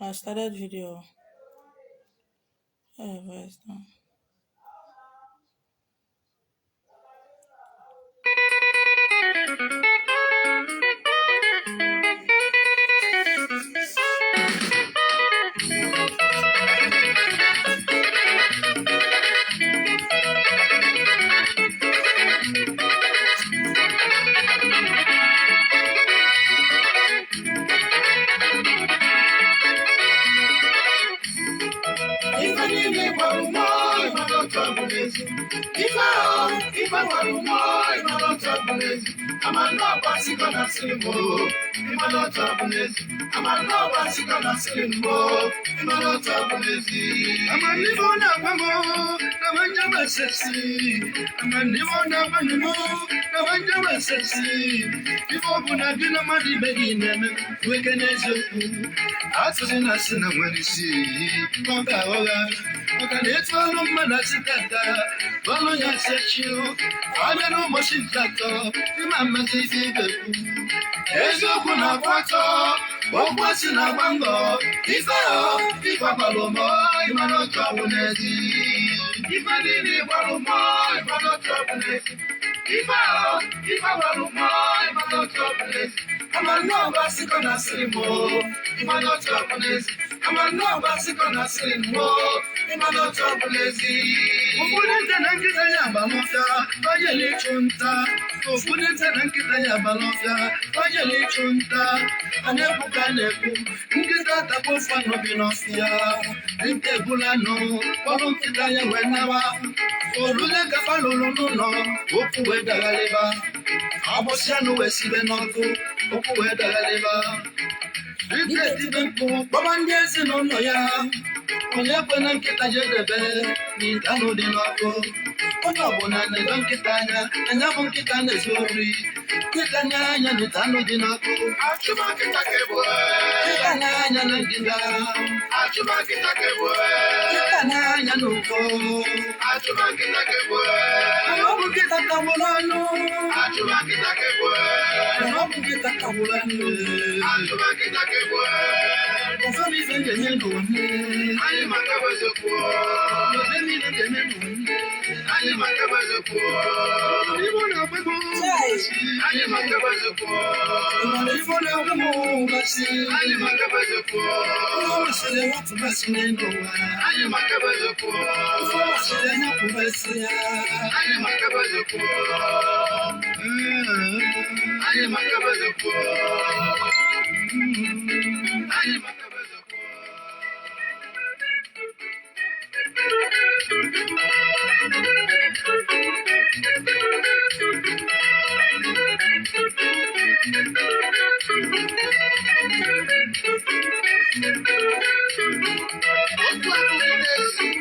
I started video. Voice now. eziokwu na-akwatọ ọkwasị na-agba mbọ ife ịgbalụmọ ịmara otu ọ bụ n'ezi ife niile ịgbalụmọ ịmara otu ọ bụ n'ezi ife ịgbalụmọ ịmara otu ọ bụ n'ezi amanọba sịkọ na sịrị mọ ịmara otu ọ bụ n'ezi amanọba sịkọ na sịrị mọ ịmara otu ọ bụ n'ezi ụfọdụ ndị na nkịta ya agbalọfịa ojele ịchụ nta ụfọdụ ndị na nkịta ya agbalọfịa ojele ịchụ nta a na-ekwu ka a na-ekwu nkịta takwa ofe anụ bi n'ọfịa nke ebulanụ kpọrọ nkịta ya wee nawa orule gafa lụrụ n'ụlọ okwu wee dagharịba agbụsị anụ wee sibe n'ọkụ okwu wee dagharịba ike tibe mkpu kpọba ndị ezinụlọ ya onye kwe na nkịta jedebe n'ite anụ dị n'ọkụ onye ọbụla na-edo nkịta anya bụ nkịta na-ezu ori nkịta anya n'ite anụ dị n'ọkụ nkịta na-anya na ngịga nkịta na-anya n'ụkọ ọ bụ nkịta kagburu ọnụ ọ bụ nkịta kagburu ọnụ ụfọdụ ife njenye n'ụwa anyị maka wezekwu niile ga-eme anyị maka wezekwu Igbo na-agbego anyị maka wezekwu Igbo na-agwụ ụbọchị anyị maka wezekwu ụlọ masịrị nwatụ basị n'elu ụwa anyị maka wezekwu ụlọ masịrị nyapụ basị ya anyị maka wezekwu anyị maka wezekwu anyị maka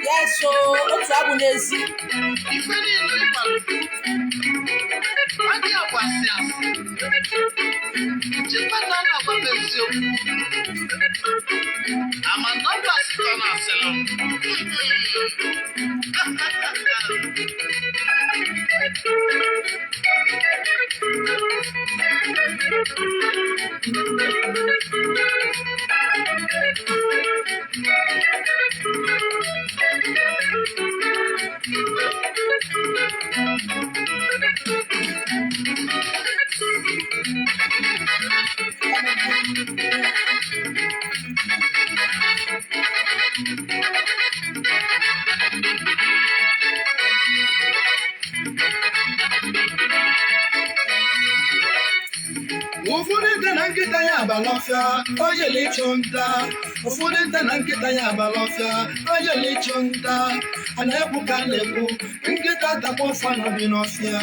Yes, so otu abụ n'ezi ife niile ịkpara adị agbasị asị chekpata na-agba m eziokwu ama nọmba sịkọ na asịlọ ụfọdụ ndị na nkịta ya abalọfịa ojele ịchụ nta ụfọdụ ndị na nkịta ya abalọfịa ojele ịchụ nta a na-ekwu ka a na-ekwu nkịta takwa ofe anụ bi n'ọfịa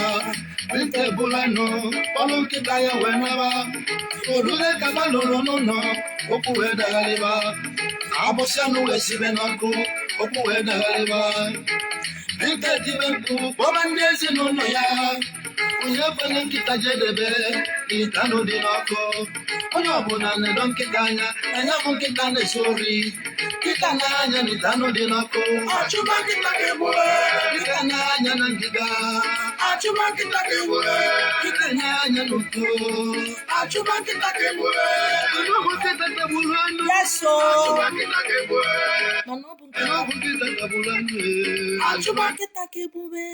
nta ebulanụ kpọrọ nkịta ya wee naba orule kaba lụrụ n'ụlọ okwu wee dagharịba agbụsị anụ wee sibe n'ọkụ okwu wee dagharịba nta tibe mkpu kpọba ndị ezinụlọ ya onye kwere nkịta jedebe n'ite anụ dị n'ọkụ onye ọbụla na-edo nkịta anya bụ nkịta na-ezu ori nkịta na-anya n'ite anụ dị n'ọkụ nkịta na-anya na ngịga Achụmakịta ka egbue, ike na-anya n'uko. Achụmakịta ka egbue, ọnụọgụ nkịta tagburu anụ. Yes, so. Achụmakịta ka egbue, Ọnụọgụ nkịta tagburu anụ. Achụmakịta ka egbue.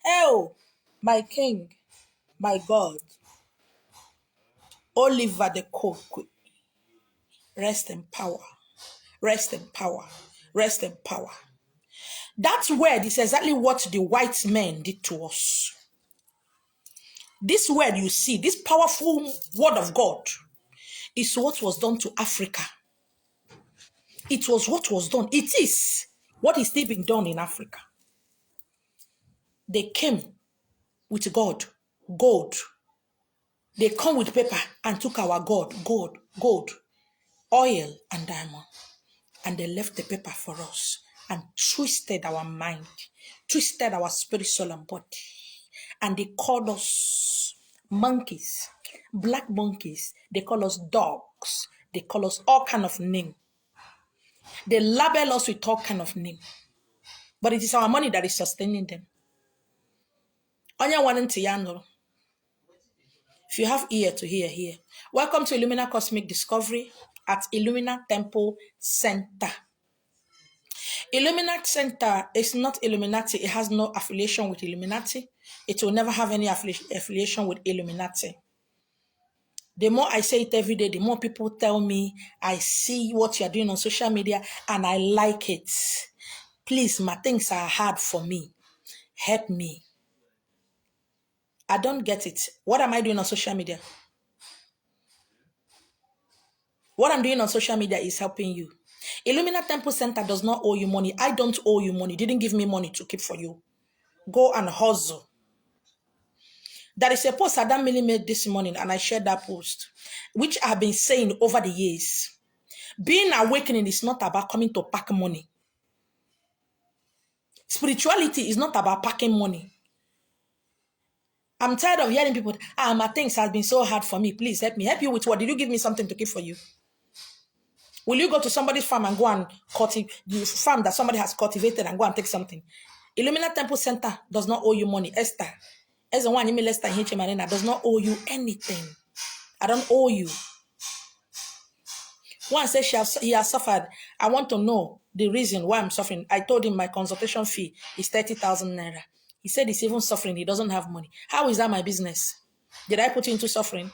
Oh, my King, my God, Oliver the Cook, rest in power, rest in power, rest in power. That word is exactly what the white men did to us. This word you see, this powerful word of God, is what was done to Africa. It was what was done. It is what is still being done in Africa. They came with God, gold. They come with paper and took our gold, oil and diamond. And they left the paper for us and twisted our mind, twisted our spirit, soul, and body. And they called us monkeys, black monkeys. They call us dogs. They call us all kind of name. They label us with all kind of name. But it is our money that is sustaining them. If you have ear to hear, hear. Welcome to Illumina Cosmic Discovery at Illumina Temple Center. Illumina Center is not Illuminati. It has no affiliation with Illuminati. It will never have any affiliation with Illuminati. The more I say it every day, the more people tell me, I see what you're doing on social media and I like it. Please, my things are hard for me. Help me. I don't get it. What am I doing on social media? What I'm doing on social media is helping you. Illumina Temple Center does not owe you money. I don't owe you money. Didn't give me money to keep for you. Go and hustle. There is a post Adam Millie made this morning, and I shared that post, which I've been saying over the years. Being awakening is not about coming to pack money. Spirituality is not about packing money. I'm tired of hearing people, my things have been so hard for me. Please help me. Help you with what? Did you give me something to keep for you? Will you go to somebody's farm and go and cultivate the farm that somebody has cultivated and go and take something? Illumina Temple Center does not owe you money. Esther, as the one email Esther Marina does not owe you anything. I don't owe you. One says he has suffered. I want to know the reason why I'm suffering. I told him my consultation fee is 30,000 naira. He said he's even suffering. He doesn't have money. How is that my business? Did I put you into suffering?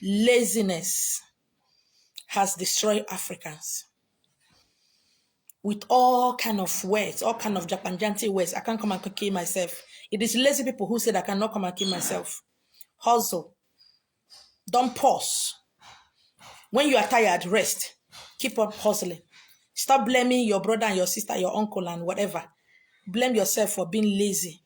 Laziness has destroyed Africans with all kind of words, all kind of Japanjanti words. I can't come and kill myself. It is lazy people who said I cannot come and kill myself. Hustle. Don't pause. When you are tired, rest. Keep on hustling. Stop blaming your brother and your sister, your uncle and whatever. Blame yourself for being lazy.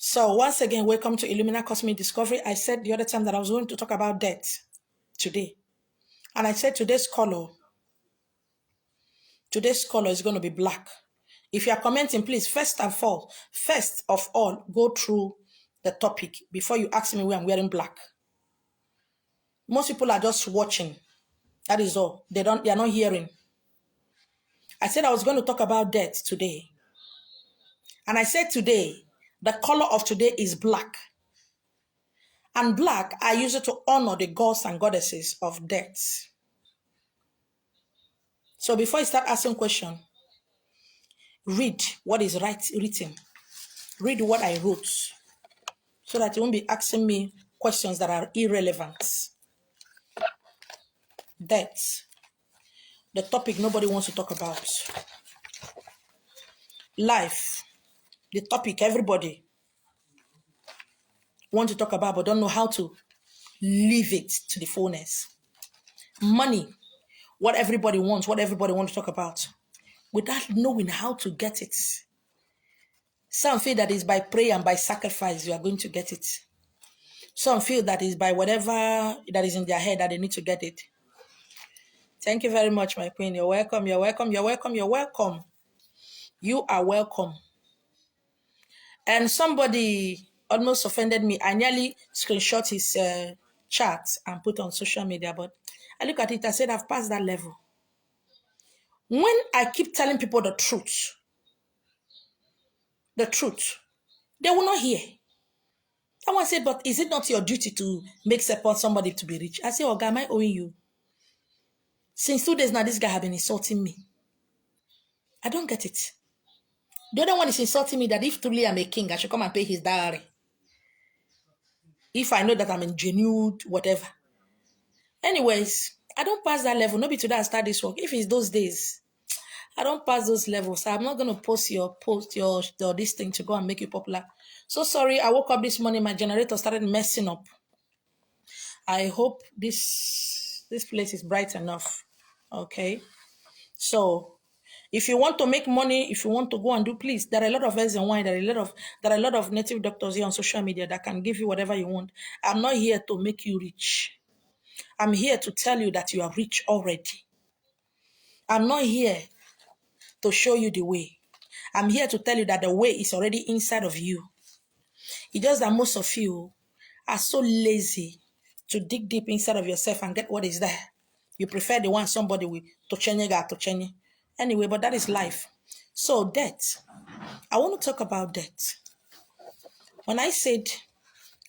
So once again, welcome to Illumina Cosmic Discovery. I said the other time that I was going to talk about death today. And I said today's color is going to be black. If you are commenting, please, first of all, go through the topic before you ask me why I'm wearing black. Most people are just watching. That is all. They are not hearing. I said I was going to talk about death today. And I said today, the color of today is black. And black, I use it to honor the gods and goddesses of death. So before you start asking questions, read what is written. Read what I wrote. So that you won't be asking me questions that are irrelevant. Death. The topic nobody wants to talk about. Life. The topic everybody wants to talk about but don't know how to live it to the fullness. Money. What everybody wants to talk about without knowing how to get it. Some feel that is by prayer and by sacrifice you are going to get it. Some feel that is by whatever that is in their head that they need to get it. Thank you very much, my queen. You're welcome. You're welcome. You're welcome. You're welcome. You are welcome. And somebody almost offended me. I nearly screenshot his chat and put on social media, but I look at it, I said, I've passed that level. When I keep telling people the truth, they will not hear. Someone said, but is it not your duty to make support somebody to be rich? I say, oh, God, am I owing you? Since 2 days now, this guy has been insulting me. I don't get it. The other one is insulting me that if truly I'm a king, I should come and pay his dowry. If I know that I'm in genuine, whatever. Anyways, I don't pass that level. Maybe today I start this work. If it's those days, I don't pass those levels. I'm not going to post your this thing to go and make you popular. So sorry, I woke up this morning, my generator started messing up. I hope this place is bright enough. Okay. So if you want to make money, if you want to go and do, please, there are a lot of X and Y, there are a lot of native doctors here on social media that can give you whatever you want. I'm not here to make you rich. I'm here to tell you that you are rich already. I'm not here to show you the way. I'm here to tell you that the way is already inside of you. It's just that most of you are so lazy to dig deep inside of yourself and get what is there. You prefer the one somebody will tochenye. Anyway, but that is life. So debt. I want to talk about debt. When I said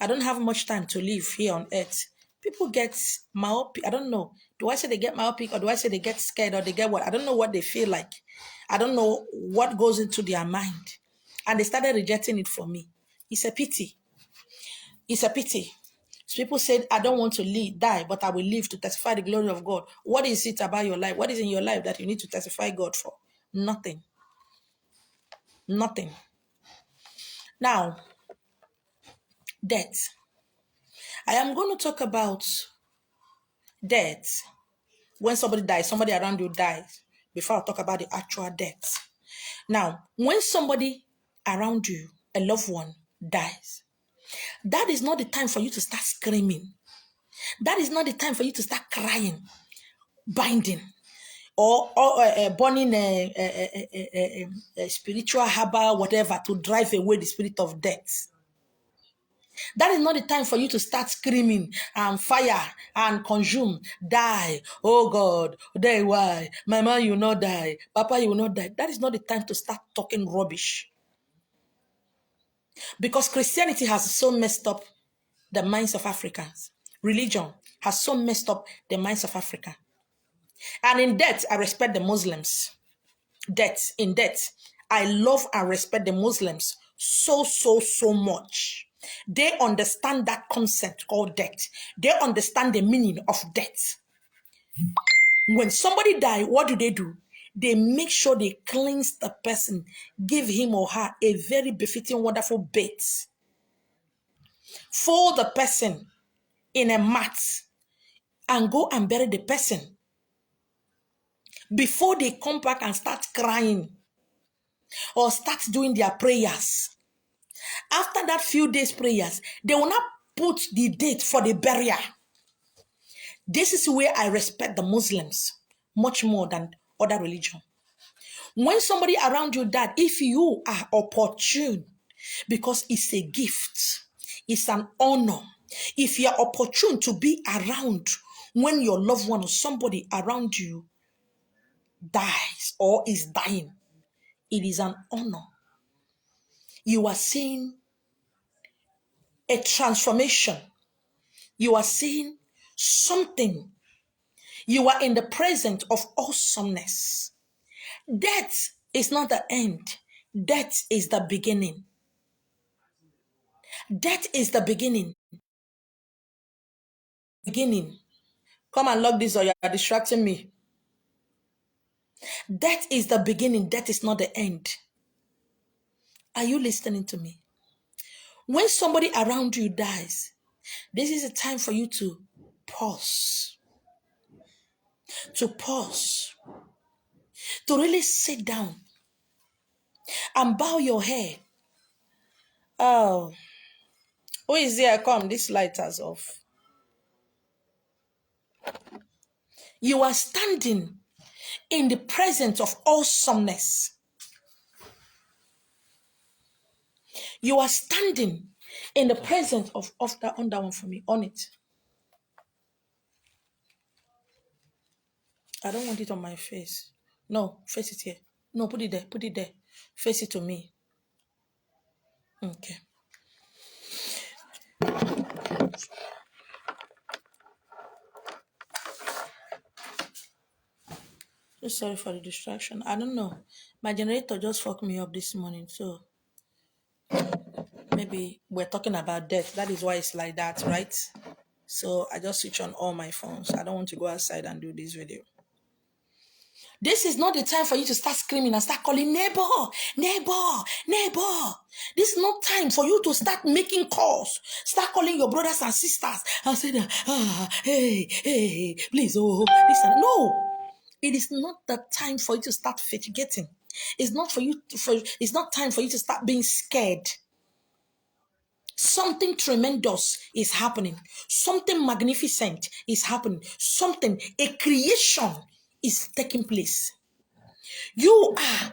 I don't have much time to live here on earth, people get myopic. I don't know. Do I say they get myopic or do I say they get scared or they get what? I don't know what they feel like. I don't know what goes into their mind. And they started rejecting it for me. It's a pity. It's a pity. So people said, I don't want to die, but I will live to testify the glory of God. What is it about your life? What is in your life that you need to testify God for? Nothing. Nothing. Now, death. I am going to talk about death. When somebody dies, somebody around you dies, before I talk about the actual death. Now, when somebody around you, a loved one, dies, that is not the time for you to start screaming. That is not the time for you to start crying, binding, or burning a spiritual herbal, whatever, to drive away the spirit of death. That is not the time for you to start screaming and fire and consume, die. Oh God, die, why? Mama, you will not die. Papa, you will not die. That is not the time to start talking rubbish. Because Christianity has so messed up the minds of Africans. Religion has so messed up the minds of Africa. And in that, I respect the Muslims. In that, I love and respect the Muslims so much. They understand that concept called death. They understand the meaning of death. When somebody dies, what do? They make sure they cleanse the person, give him or her a very befitting, wonderful bath. Fold the person in a mat and go and bury the person before they come back and start crying or start doing their prayers. After that few days prayers, they will not put the date for the burial. This is where I respect the Muslims much more than other religion. When somebody around you died, if you are opportune, because it's a gift, it's an honor. If you are opportune to be around when your loved one or somebody around you dies or is dying, it is an honor. You are seeing a transformation. You are seeing something. You are in the presence of awesomeness. Death is not the end. Death is the beginning. Death is the beginning. Come and log this or you are distracting me. Death is the beginning. Death is not the end. Are you listening to me? When somebody around you dies, this is a time for you to pause. To pause. To really sit down and bow your head. Oh, who is there? Come, this light is off. You are standing in the presence of awesomeness. You are standing in the presence of that on that one for me. On it. I don't want it on my face. No, face it here. No, put it there. Put it there. Face it to me. Okay. So sorry for the distraction. I don't know. My generator just fucked me up this morning. So maybe we're talking about death. That is why it's like that, right? So I just switch on all my phones. I don't want to go outside and do this video. This is not the time for you to start screaming and start calling neighbor, neighbor, neighbor. This is not time for you to start making calls. Start calling your brothers and sisters and say, hey, please, listen. No, it is not the time for you to start getting. It's not it's not time for you to start being scared. Something tremendous is happening. Something magnificent is happening. A creation is taking place. You are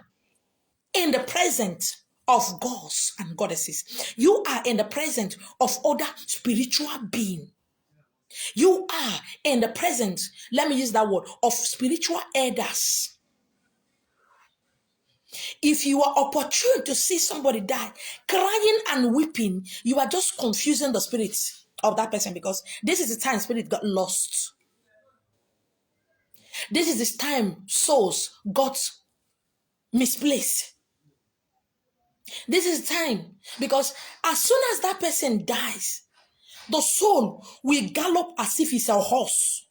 in the presence of gods and goddesses. You are in the presence of other spiritual beings. You are in the presence, let me use that word, of spiritual elders. If you are opportune to see somebody die, crying and weeping, you are just confusing the spirit of that person, because this is the time spirit got lost. This is the time souls got misplaced. This is the time, because as soon as that person dies, the soul will gallop as if it's a horse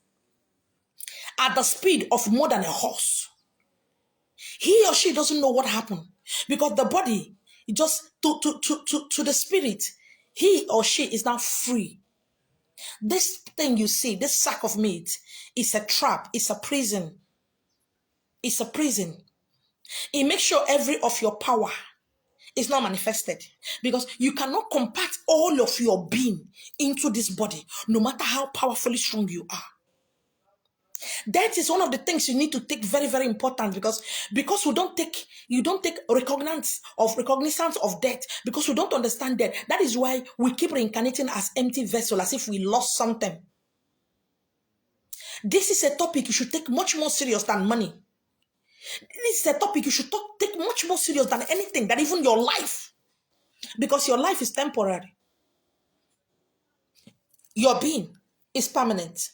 at the speed of more than a horse. He or she doesn't know what happened, because the body just to the spirit, he or she is now free. This thing you see, this sack of meat, is a trap, it's a prison. It's a prison. It makes sure every of your power is not manifested, because you cannot compact all of your being into this body, no matter how powerfully strong you are. That is one of the things you need to take very, very important, because you don't take recognizance of death, because we don't understand death. That is why we keep reincarnating as empty vessel, as if we lost something. This is a topic you should take much more serious than money. This is a topic you should take much more serious than anything, than even your life, because your life is temporary. Your being is permanent.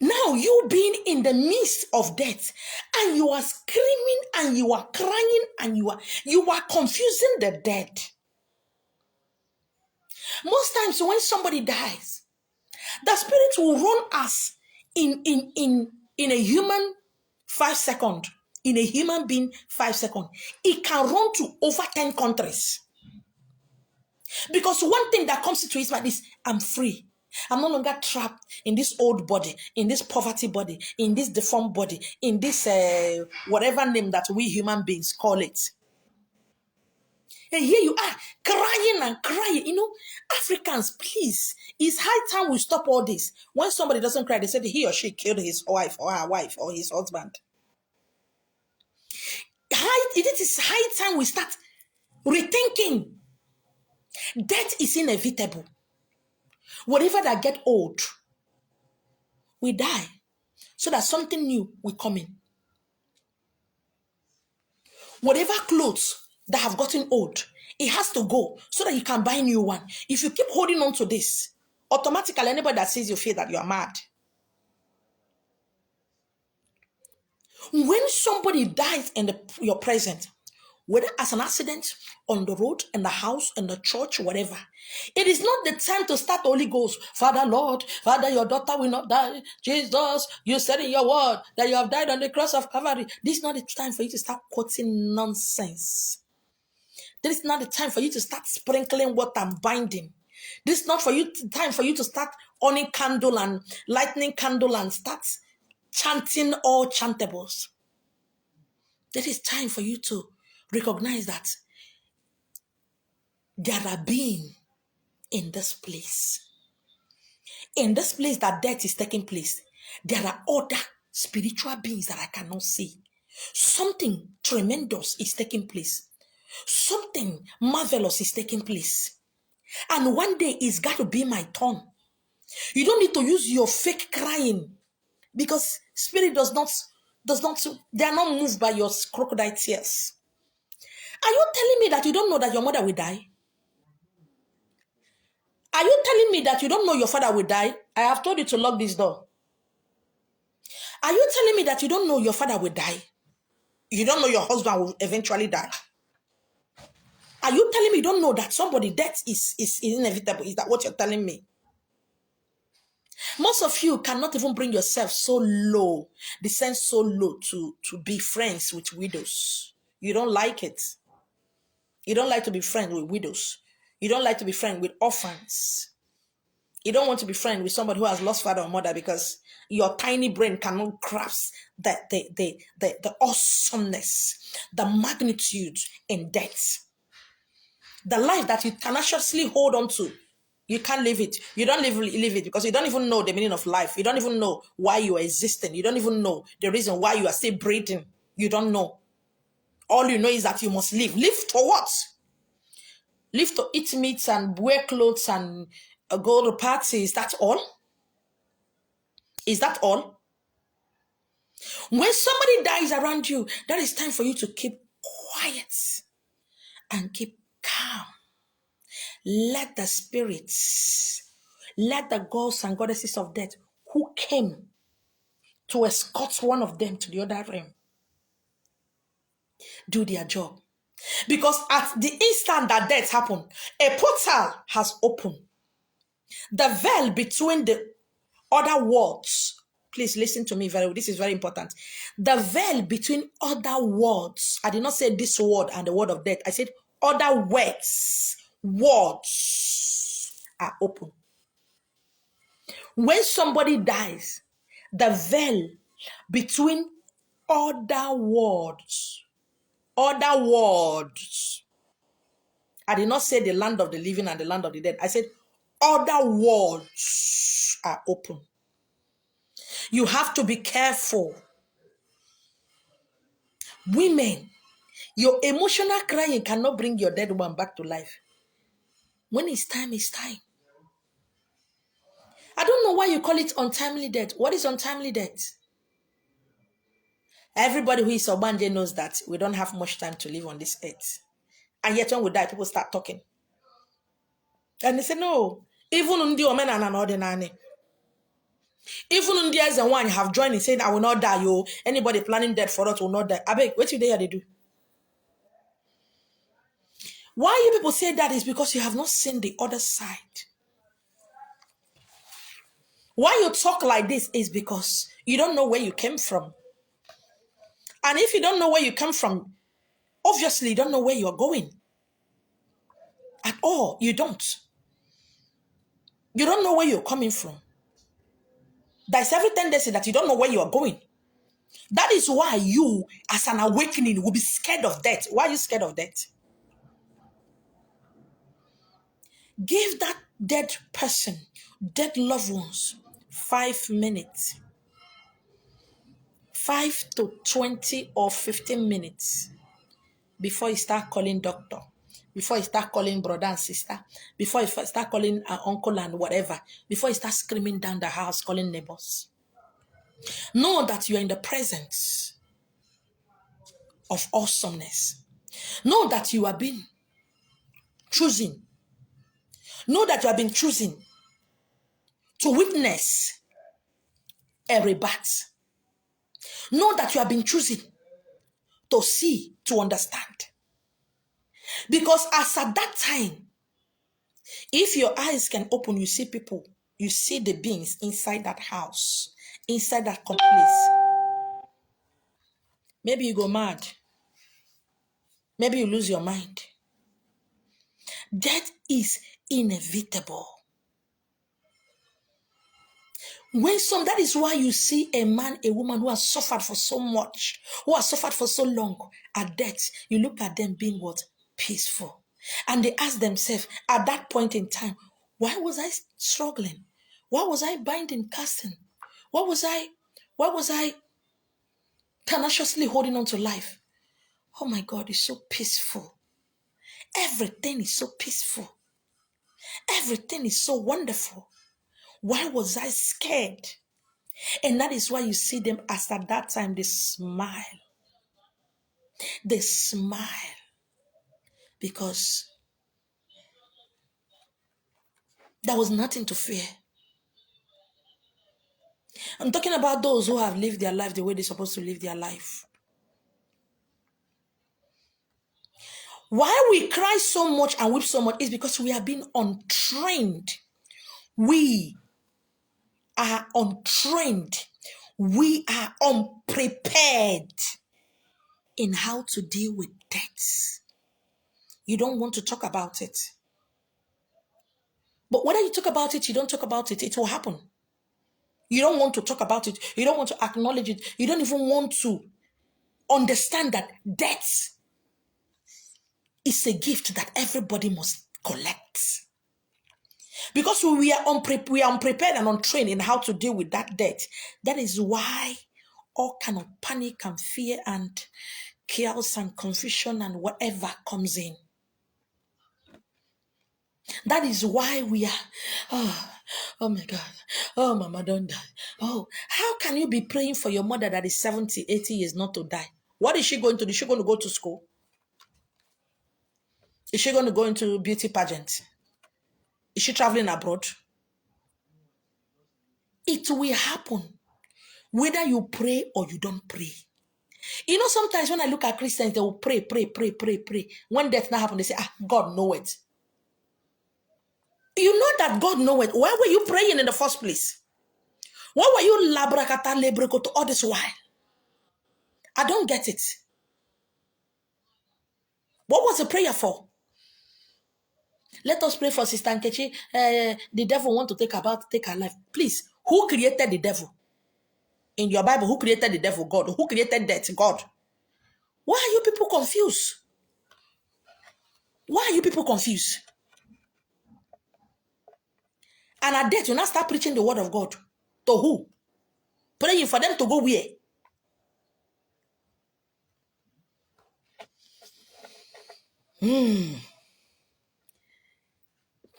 Now you being in the midst of death, and you are screaming and you are crying and you are confusing the dead. Most times when somebody dies, the spirit will run us in a human 5 seconds. In a human being 5 seconds, it can run to over 10 countries. Because one thing that comes into his mind is, I'm free. I'm no longer trapped in this old body, in this poverty body, in this deformed body, in this whatever name that we human beings call it. And here you are, crying and crying. You know, Africans, please, it's high time we stop all this. When somebody doesn't cry, they say he or she killed his wife or her wife or his husband. It is high time we start rethinking. Death is inevitable. Whatever that get old, we die, so that something new will come in. Whatever clothes that have gotten old, it has to go, so that you can buy a new one. If you keep holding on to this, automatically anybody that sees you feel that you are mad. When somebody dies in your presence, whether as an accident, on the road, in the house, in the church, whatever, it is not the time to start Holy Ghost. Father, Lord, Father, your daughter will not die. Jesus, you said in your word that you have died on the cross of Calvary. This is not the time for you to start quoting nonsense. This is not the time for you to start sprinkling water and binding. This is not time for you to start owning candle and lightning candle and start chanting all chantables. That is time for you to recognize that there are beings in this place. In this place that death is taking place, there are other spiritual beings that I cannot see. Something tremendous is taking place. Something marvelous is taking place. And one day it's got to be my turn. You don't need to use your fake crying, because spirit does not they are not moved by your crocodile tears. Are you telling me that you don't know that your mother will die? Are you telling me that you don't know your father will die? I have told you to lock this door. Are you telling me that you don't know your father will die? You don't know your husband will eventually die? Are you telling me you don't know that somebody death is inevitable? Is that what you're telling me? Most of you cannot even bring yourself so low, descend so low to be friends with widows. You don't like it. You don't like to be friends with widows. You don't like to be friends with orphans. You don't want to be friends with somebody who has lost father or mother because your tiny brain cannot grasp the awesomeness, the magnitude in death. The life that you tenaciously hold on to, you can't live it. You don't live it because you don't even know the meaning of life. You don't even know why you are existing. You don't even know the reason why you are still breathing. You don't know. All you know is that you must live. Live for what? Live to eat meat and wear clothes and go to parties. That's all? Is that all? When somebody dies around you, that is time for you to keep quiet and keep calm. Let the spirits, let the gods and goddesses of death who came to escort one of them to the other realm do their job. Because at the instant that death happened, a portal has opened. The veil between the other worlds, please listen to me very well. This is very important. The veil between other worlds, I did not say this word and the word of death. I said other words are open. When somebody dies, the veil between other worlds, I did not say the land of the living and the land of the dead. I said other worlds are open. You have to be careful. Women, your emotional crying cannot bring your dead one back to life. When it's time, it's time. I don't know why you call it untimely death. What is untimely death? Everybody who is Obanje knows that we don't have much time to live on this earth. And yet when we die, people start talking. And they say, no, even Undi Omen and Ordinary. Even Undi as and one have joined in saying, I will not die, yo. Anybody planning death for us will not die. I beg, what do they do? Why you people say that is because you have not seen the other side. Why you talk like this is because you don't know where you came from. And if you don't know where you come from, obviously you don't know where you're going. At all, you don't. You don't know where you're coming from. There's every tendency that you don't know where you are going. That is why you, as an awakening, will be scared of death. Why are you scared of death? Give that dead person, dead loved ones, 5 minutes. 5 to 20 or 15 minutes before you start calling doctor, before you start calling brother and sister, before you start calling uncle and whatever, before you start screaming down the house, calling neighbors. Know that you are in the presence of awesomeness. Know that you are being chosen. Know that you have been chosen to witness a rebirth. Know that you have been chosen to see, to understand. Because as at that time, if your eyes can open, you see people, you see the beings inside that house, inside that complex. Maybe you go mad. Maybe you lose your mind. Death is inevitable. That is why you see a man, a woman who has suffered for so much, who has suffered for so long, at death, you look at them being what? Peaceful. And they ask themselves at that point in time, why was I struggling? Why was I binding, casting? Why was I tenaciously holding on to life? Oh my God, it's so peaceful. Everything is so peaceful. Everything is so wonderful. Why was I scared? And that is why you see them as at that time, they smile. They smile because there was nothing to fear. I'm talking about those who have lived their life the way they're supposed to live their life. Why we cry so much and weep so much is because we are being untrained. We are untrained. We are unprepared in how to deal with death. You don't want to talk about it. But whether you talk about it, you don't talk about it, it will happen. You don't want to talk about it. You don't want to acknowledge it. You don't even want to understand that death is a gift that everybody must collect. Because we are unprepared and untrained in how to deal with that death. That is why all kind of panic and fear and chaos and confusion and whatever comes in. That is why we are, oh my God, oh, Mama don't die. Oh, how can you be praying for your mother that is 70, 80 years not to die? What is she going to do? Is she going to go to school? Is she going to go into beauty pageant? Is she traveling abroad? It will happen whether you pray or you don't pray. You know, sometimes when I look at Christians, they will pray. When death not happen, they say, God know it. You know that God know it. Why were you praying in the first place? Why were you labrakata lebrekoto all this while? I don't get it. What was the prayer for? Let us pray for Sister Nkechi. The devil want to take her life. Please, who created the devil? In your Bible, who created the devil? God. Who created death? God. Why are you people confused? Why are you people confused? And at death, you now start preaching the word of God. To who? Praying for them to go where?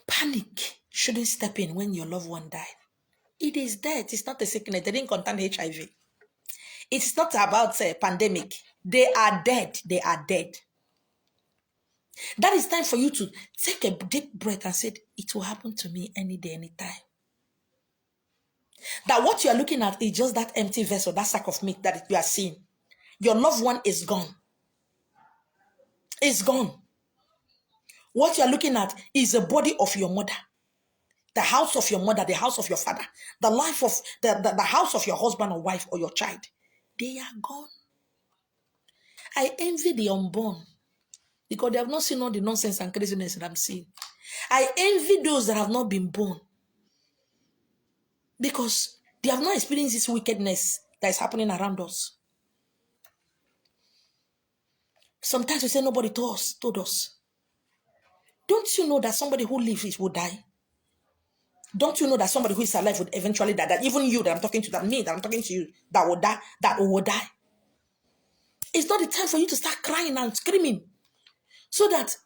Panic shouldn't step in when your loved one died. It is death. It's not a sickness. They didn't contain HIV. It's not about a pandemic. They are dead. They are dead. That is time for you to take a deep breath and say, it will happen to me any day, anytime. That what you are looking at is just that empty vessel, that sack of meat that you are seeing. Your loved one is gone. It's gone. What you are looking at is the body of your mother, the house of your mother, the house of your father, the life of the house of your husband or wife or your child. They are gone. I envy the unborn because they have not seen all the nonsense and craziness that I'm seeing. I envy those that have not been born because they have not experienced this wickedness that is happening around us. Sometimes we say nobody told us. Don't you know that somebody who lives will die? Don't you know that somebody who is alive would eventually die? That even you that I'm talking to, that me that I'm talking to you, that will die, that will die. It's not the time for you to start crying and screaming so that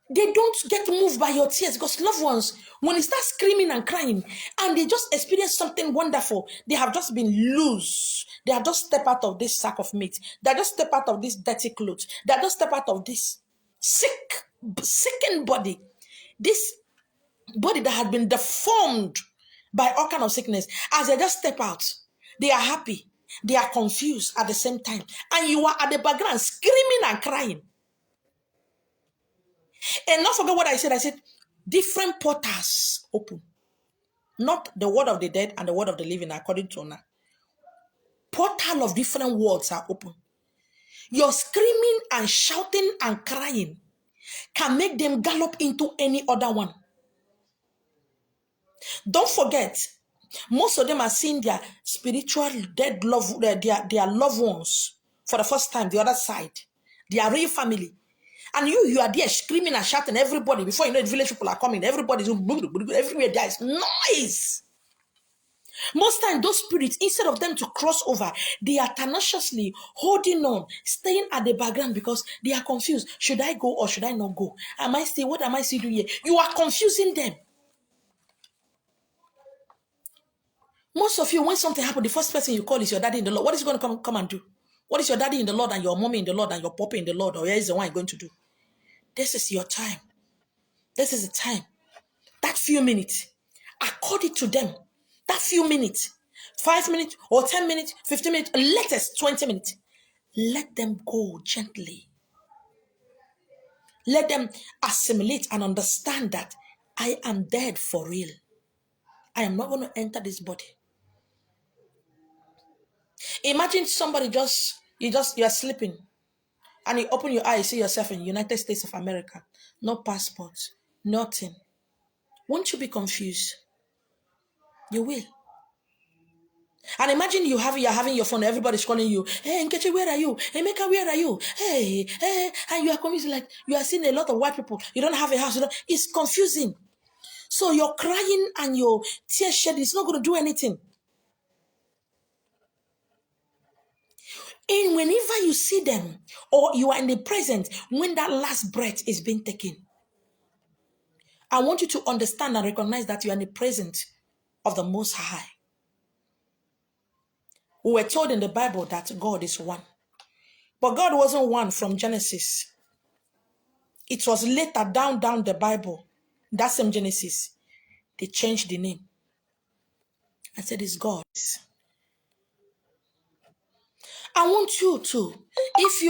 they don't get moved by your tears, because loved ones, when they start screaming and crying and they just experience something wonderful, they have just been loose. They have just stepped out of this sack of meat. They have just stepped out of this dirty clothes. They have just stepped out of this sickened body. This body that had been deformed by all kind of sickness. As they just step out, they are happy. They are confused at the same time. And you are at the background screaming and crying. And not forget what I said. I said, different portals open. Not the word of the dead and the word of the living, according to Ona. Portal of different words are open. Your screaming and shouting and crying can make them gallop into any other one. Don't forget, most of them are seeing their spiritual dead their loved ones for the first time, the other side, their real family. And you are there screaming and shouting, everybody, before you know the village people are coming, everybody's everywhere there is noise. Most times, those spirits, instead of them to cross over, they are tenaciously holding on, staying at the background because they are confused. Should I go or should I not go? What am I still doing here? You are confusing them. Most of you, when something happens, the first person you call is your daddy in the Lord. What is he going to come and do? What is your daddy in the Lord and your mommy in the Lord and your papa in the Lord? Or where is the one you're going to do? This is your time. This is the time. That few minutes, accord it to them. That few minutes, 5 minutes or 10 minutes, 15 minutes, latest 20 minutes. Let them go gently. Let them assimilate and understand that I am dead for real. I am not going to enter this body. Imagine somebody you are sleeping and you open your eyes, see yourself in the United States of America. No passport, nothing. Won't you be confused? You will. And imagine you're having your phone, everybody's calling you. Hey, Nkechi, where are you? Hey, Meka, where are you? Hey, and you are confused, like you are seeing a lot of white people. You don't have a house. It's confusing. So your crying and your tears shed is not going to do anything. And whenever you see them or you are in the present, when that last breath is being taken, I want you to understand and recognize that you are in the presence of the Most High. We were told in the Bible that God is one. But God wasn't one from Genesis. It was later down the Bible, that same Genesis, they changed the name. I said, it's God. I want you to, if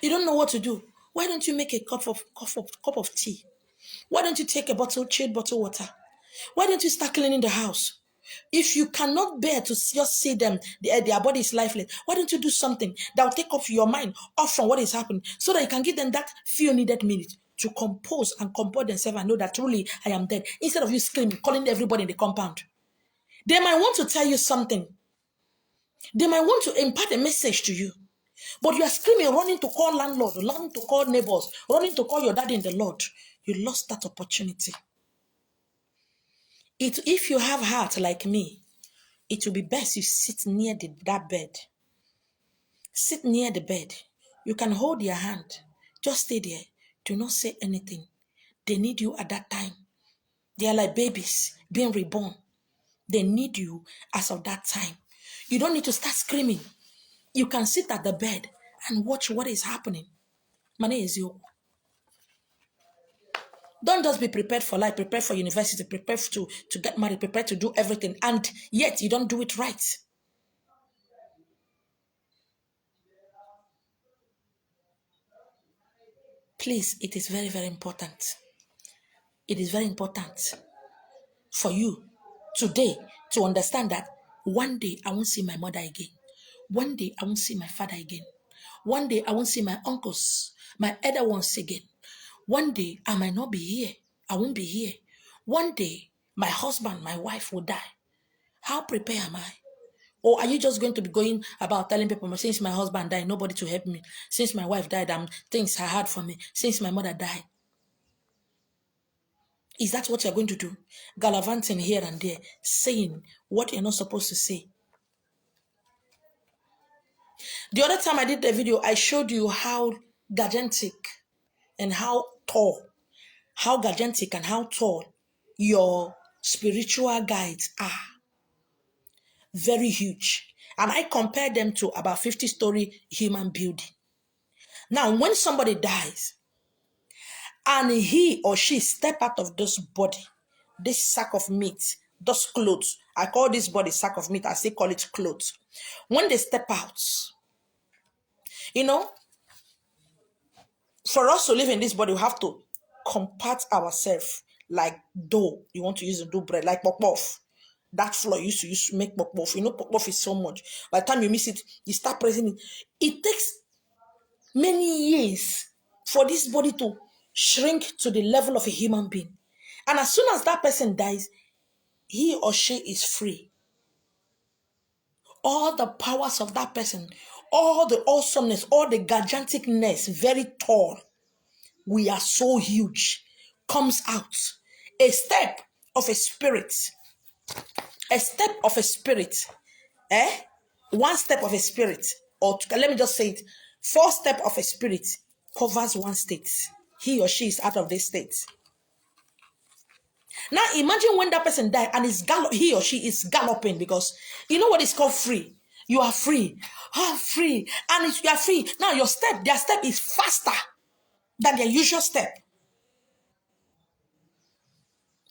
you don't know what to do, why don't you make a cup of tea? Why don't you take a chilled bottle water? Why don't you start cleaning the house? If you cannot bear to just see them, their body is lifeless, why don't you do something that will take off your mind off from what is happening so that you can give them that few needed minutes to compose and compose themselves and know that truly I am dead. Instead of you screaming, calling everybody in the compound. They might want to tell you something. They might want to impart a message to you. But you are screaming, running to call landlord, running to call neighbors, running to call your daddy in the Lord. You lost that opportunity. If you have heart like me, it will be best you sit near that bed. Sit near the bed. You can hold your hand. Just stay there. Do not say anything. They need you at that time. They are like babies being reborn. They need you as of that time. You don't need to start screaming. You can sit at the bed and watch what is happening. My name is Yoku. Don't just be prepared for life, prepared for university, prepared to get married, prepared to do everything, and yet you don't do it right. Please, it is very, very important. It is very important for you today to understand that one day I won't see my mother again. One day I won't see my father again. One day I won't see my uncles, my elder ones again. One day I might not be here. I won't be here. One day my husband, my wife will die. How prepared am I? Or are you just going to be going about telling people, since my husband died, nobody to help me. Since my wife died, things are hard for me. Since my mother died. Is that what you're going to do? Gallivanting here and there, saying what you're not supposed to say. The other time I did the video, I showed you how gigantic and how gigantic and how tall your spiritual guides are. Very huge. And I compared them to about 50-story human building. Now, when somebody dies, and he or she step out of this body, this sack of meat, those clothes, I call this body sack of meat, I still call it clothes. When they step out, for us to live in this body, we have to compact ourselves like dough. You want to use a dough bread, like pop-off. That flour you used to use to make pop-off. Pop-off is so much. By the time you miss it, you start pressing it. It takes many years for this body to shrink to the level of a human being. And as soon as that person dies, he or she is free. All the powers of that person, all the awesomeness, all the giganticness, very tall, we are so huge, comes out. A step of a spirit. A step of a spirit. One step of a spirit. Or let me just say it. 4 steps of a spirit covers one state. He or she is out of this state. Now imagine when that person died and he or she is galloping, because you know what is called free. You are free. Free. And if you are free, now their step is faster than their usual step.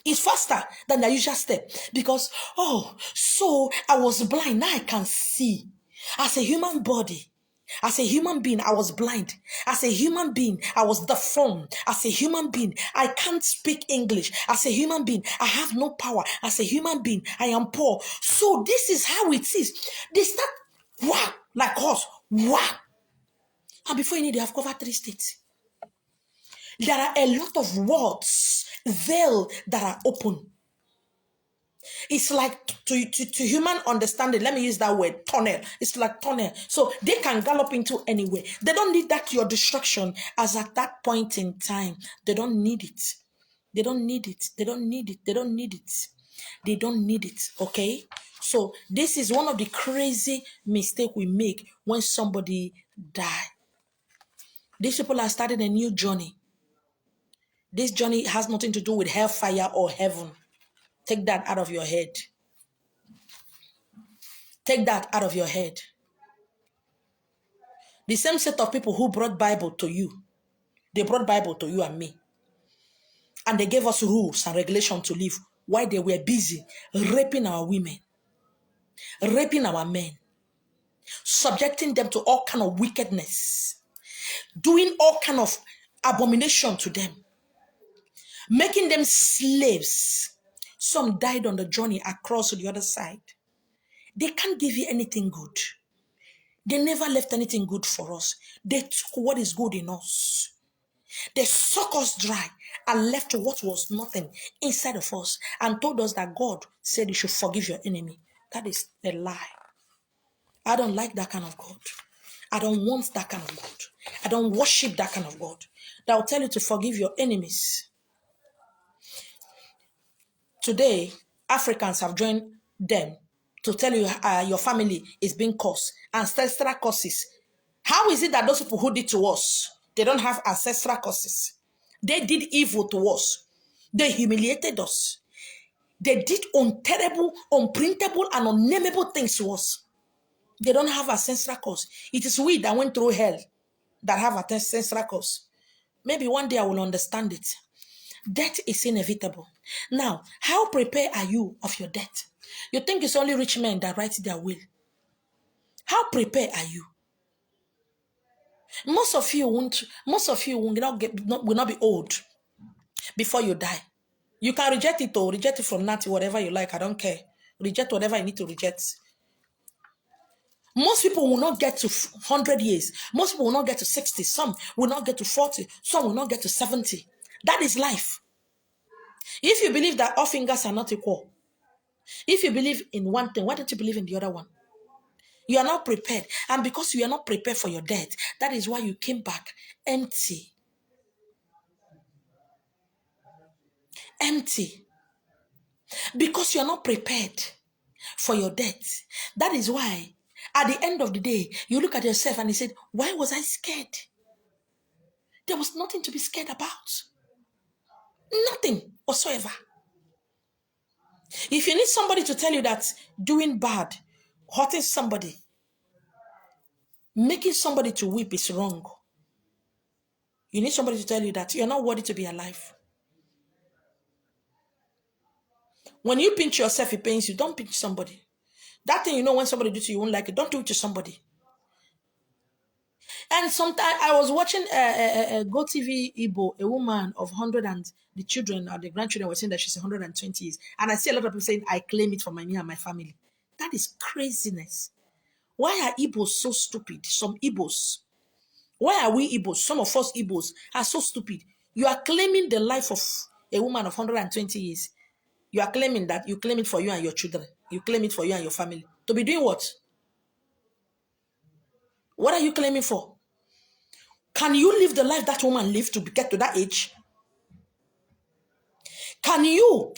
It's faster than their usual step. Because, so I was blind, now I can see. As a human body, as a human being, I was blind. As a human being, I was deformed. As a human being, I can't speak English. As a human being, I have no power. As a human being, I am poor. So this is how it is. They start, wow, like us, wow. And before you know, they have covered 3 states. There are a lot of words, veil that are open. It's like to human understanding, let me use that word, tunnel. It's like tunnel. So they can gallop into anywhere. They don't need that your destruction as at that point in time. They don't need it. They don't need it. They don't need it. They don't need it. They don't need it. Okay? So this is one of the crazy mistakes we make when somebody die. These people are starting a new journey. This journey has nothing to do with hellfire or heaven. Take that out of your head. Take that out of your head. The same set of people who brought Bible to you, they brought Bible to you and me. And they gave us rules and regulations to live while they were busy raping our women, raping our men, subjecting them to all kind of wickedness, doing all kind of abomination to them, making them slaves. Some died on the journey across to the other side. They can't give you anything good. They never left anything good for us. They took what is good in us. They sucked us dry and left what was nothing inside of us and told us that God said you should forgive your enemy. That is a lie. I don't like that kind of God. I don't want that kind of God. I don't worship that kind of God that will tell you to forgive your enemies. Today, Africans have joined them to tell you your family is being cursed, ancestral curses. How is it that those people who did to us, they don't have ancestral curses? They did evil to us. They humiliated us. They did terrible, unprintable, and unnameable things to us. They don't have ancestral curse. It is we that went through hell that have ancestral curse. Maybe one day I will understand it. Death is inevitable. Now, how prepared are you of your death? You think it's only rich men that write their will? How prepared are you? Most of you will not be old before you die. You can reject it or reject it from now to whatever you like. I don't care. Reject whatever you need to reject. Most people will not get to 100 years. Most people will not get to 60. Some will not get to 40. Some will not get to 70. That is life. If you believe that all fingers are not equal, if you believe in one thing, why don't you believe in the other one? You are not prepared. And because you are not prepared for your death, that is why you came back empty. Empty. Because you are not prepared for your death. That is why, at the end of the day, you look at yourself and you said, why was I scared? There was nothing to be scared about. Nothing whatsoever. If you need somebody to tell you that doing bad, hurting somebody, making somebody to weep is wrong, you need somebody to tell you that you're not worthy to be alive. When you pinch yourself, it pains you. Don't pinch somebody. That thing, when somebody do to you, you won't like it. Don't do it to somebody. And sometimes I was watching GoTV Igbo, a woman of 100 and the children or the grandchildren were saying that she's 120 years. And I see a lot of people saying, I claim it for me and my family. That is craziness. Why are Igbos so stupid? Some Igbos. Why are we Igbos? Some of us Igbos are so stupid. You are claiming the life of a woman of 120 years. You are claiming that you claim it for you and your children. You claim it for you and your family. To be doing what? What are you claiming for? Can you live the life that woman lived to get to that age? Can you?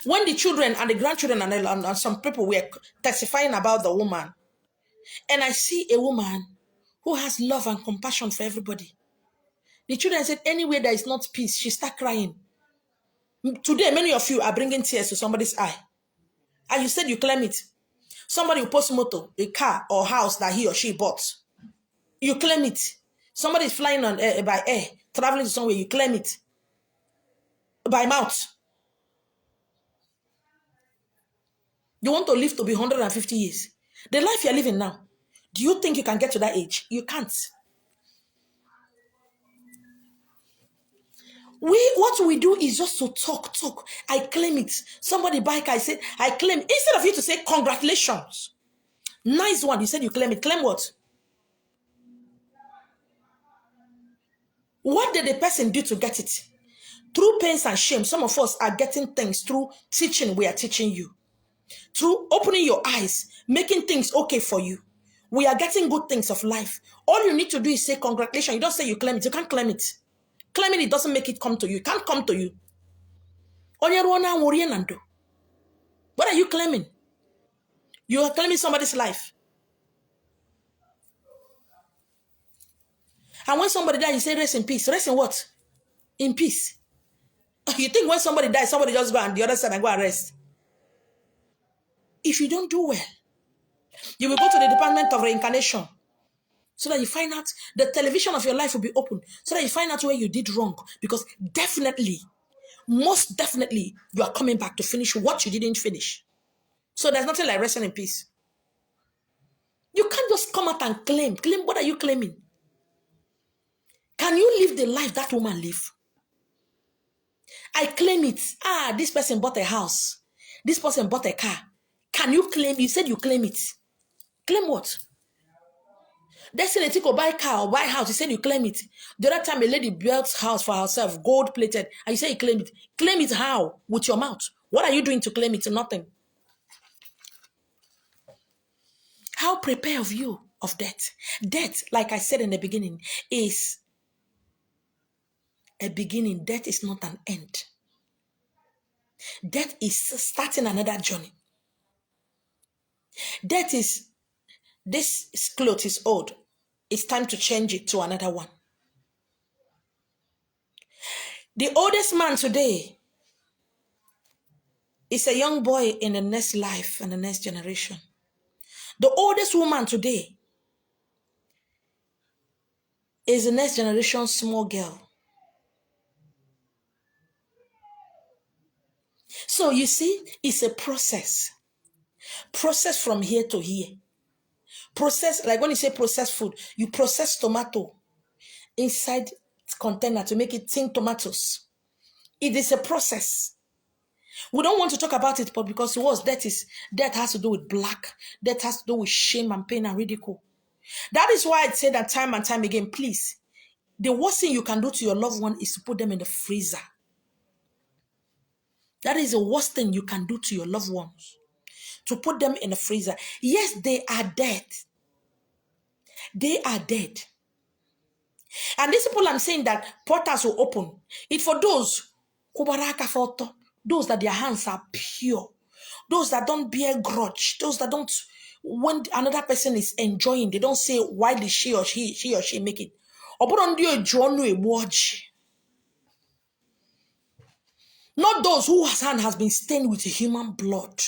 When the children and the grandchildren and some people were testifying about the woman, and I see a woman who has love and compassion for everybody. The children said, anywhere there is not peace, she start crying. Today, many of you are bringing tears to somebody's eye. And you said you claim it. Somebody will post motor, a car or house that he or she bought. You claim it. Somebody is flying on by air, traveling to somewhere, you claim it. By mouth. You want to live to be 150 years. The life you're living now, do you think you can get to that age? You can't. What we do is just to talk. I claim it. Somebody buy car, I said, I claim. Instead of you to say, congratulations. Nice one. You said you claim it. Claim what? What did the person do to get it? Through pains and shame, some of us are getting things through teaching we are teaching you. Through opening your eyes, making things okay for you. We are getting good things of life. All you need to do is say congratulations. You don't say you claim it. You can't claim it. Claiming it doesn't make it come to you. It can't come to you. What are you claiming? You are claiming somebody's life. And when somebody dies, you say rest in peace. Rest in what? In peace. You think when somebody dies, somebody just go on the other side and go and rest. If you don't do well, you will go to the Department of Reincarnation so that you find out, the television of your life will be open so that you find out where you did wrong. Because definitely, most definitely, you are coming back to finish what you didn't finish. So there's nothing like resting in peace. You can't just come out and claim. Claim, what are you claiming? Can you live the life that woman lived? I claim it. This person bought a house. This person bought a car. Can you claim? You said you claim it. Claim what? Destiny go buy car or buy house. You said you claim it. The other time a lady built house for herself, gold plated, and you say you claim it. Claim it how? With your mouth. What are you doing to claim it? Nothing. How prepare of you of death? Death, like I said in the beginning, is a beginning. Death is not an end. Death is starting another journey. Death is, this cloth is old. It's time to change it to another one. The oldest man today is a young boy in the next life and the next generation. The oldest woman today is the next generation small girl. So you see, it's a process. Process from here to here. Process, like when you say processed food, you process tomato inside container to make it thin tomatoes. It is a process. We don't want to talk about it, but because to us, death has to do with black. Death has to do with shame and pain and ridicule. That is why I say that time and time again, please, the worst thing you can do to your loved one is to put them in the freezer. That is the worst thing you can do to your loved ones. To put them in the freezer. Yes, they are dead. They are dead. And these people, I'm saying that portals will open. It's for those that their hands are pure. Those that don't bear grudge. Those that don't, when another person is enjoying, they don't say, why did she or she make it? Not those whose hand has been stained with human blood.